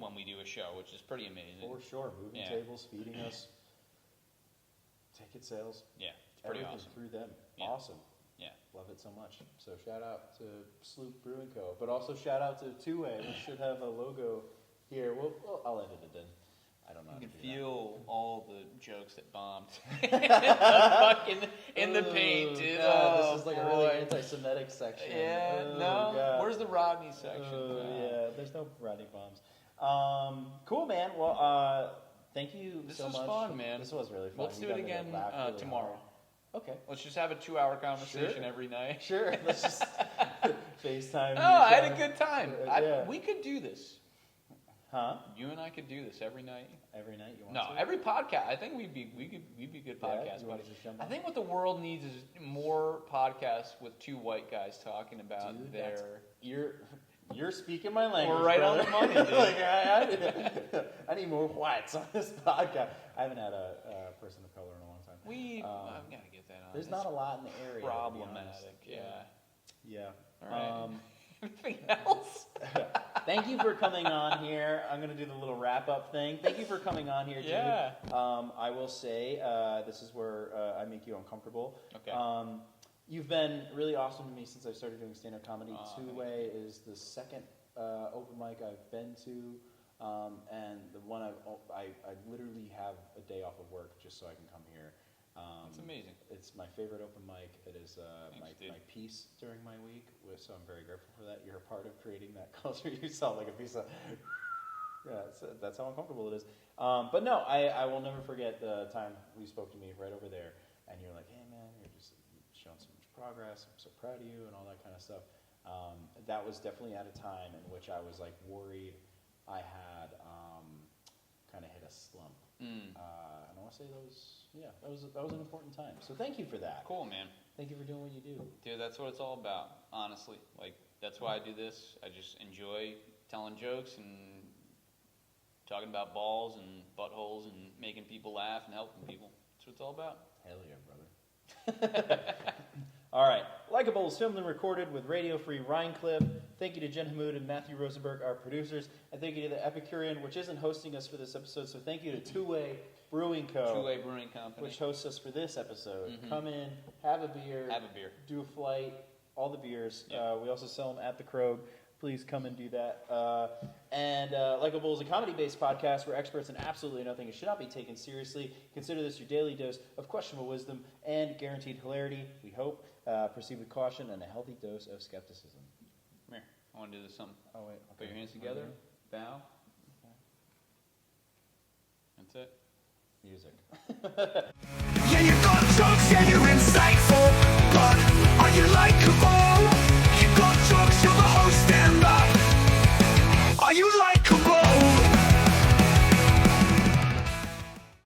when we do a show, which is pretty amazing. For sure. Moving tables, feeding us, ticket sales. Yeah, it's pretty everything awesome. through them. Yeah. Awesome. Yeah. Love it so much. So shout out to Sloop Brewing Co. But also shout out to Two Way. We should have a logo here. I'll edit it in. I don't know. You how can to do feel all the jokes that bombed fucking in the paint, dude. God, Oh, this is like a boy. really anti-Semitic section. Yeah, Oh, no. God. Where's the Rodney section? Yeah, there's no Rodney bombs. Cool, man. Well, thank you This so was much. fun, man. This was really fun. Let's We do it got to again laugh really tomorrow. hard. Okay. Let's just have a 2-hour conversation Sure. every night. Sure. Let's just FaceTime. Oh, I had a good time. Yeah. We could do this. Huh? You and I could do this every night. Every night you want No, to? every podcast. I think we'd be good podcast you wanna buddies. just jump I on? think what the world needs is more podcasts with two white guys talking about Dude, their. You're speaking my language. We're right on brother. the money, dude. Like, I need more whites on this podcast. I haven't had a person of color in a long time. I've got to get that on. There's It's not a lot in the area. to be honest. problematic. Yeah. Yeah. All right. Anything else? Thank you for coming on here. I'm going to do the little wrap-up thing. Thank you for coming on here, David. Yeah. I will say this is where I make you uncomfortable. Okay. You've been really awesome to me since I started doing stand-up comedy. thank Two Way is the second open mic I've been to, and the one I literally have a day off of work just so I can come here. That's amazing. It's my favorite open mic. It is Thanks, dude. my piece during my week, so I'm very grateful for that. You're a part of creating that culture. You sound like a piece of... Yeah, that's how uncomfortable it is. But no, I will never forget the time you spoke to me right over there, and you're like, hey man, you're just showing so much progress. I'm so proud of you and all that kind of stuff. That was definitely at a time in which I was like worried I had kind of hit a slump. And I want to say that was an important time. So thank you for that. Cool, man. Thank you for doing what you do. Dude, that's what it's all about, honestly. Like, that's why I do this. I just enjoy telling jokes and talking about balls and buttholes and making people laugh and helping people. That's what it's all about. Hell yeah, brother. All right. Likeable is filmed and recorded with radio-free Ryan Cliff. Thank you to Jen Hamoud and Matthew Rosenberg, our producers. And thank you to the Epicurean, which isn't hosting us for this episode. So thank you to Two Way Brewing Co. Two Way Brewing Company. Which hosts us for this episode. Come in, have a beer. Have a beer. Do a flight, all the beers. Yeah. We also sell them at the Krog. Please come and do that. Likeable is a comedy-based podcast where experts in absolutely nothing should not be taken seriously. Consider this your daily dose of questionable wisdom and guaranteed hilarity, we hope. Proceed with caution and a healthy dose of skepticism. Come here. I want to do this something. Oh, wait. Put your hands together. Bow. That's it. Music. Yeah, you got jokes and you're insightful,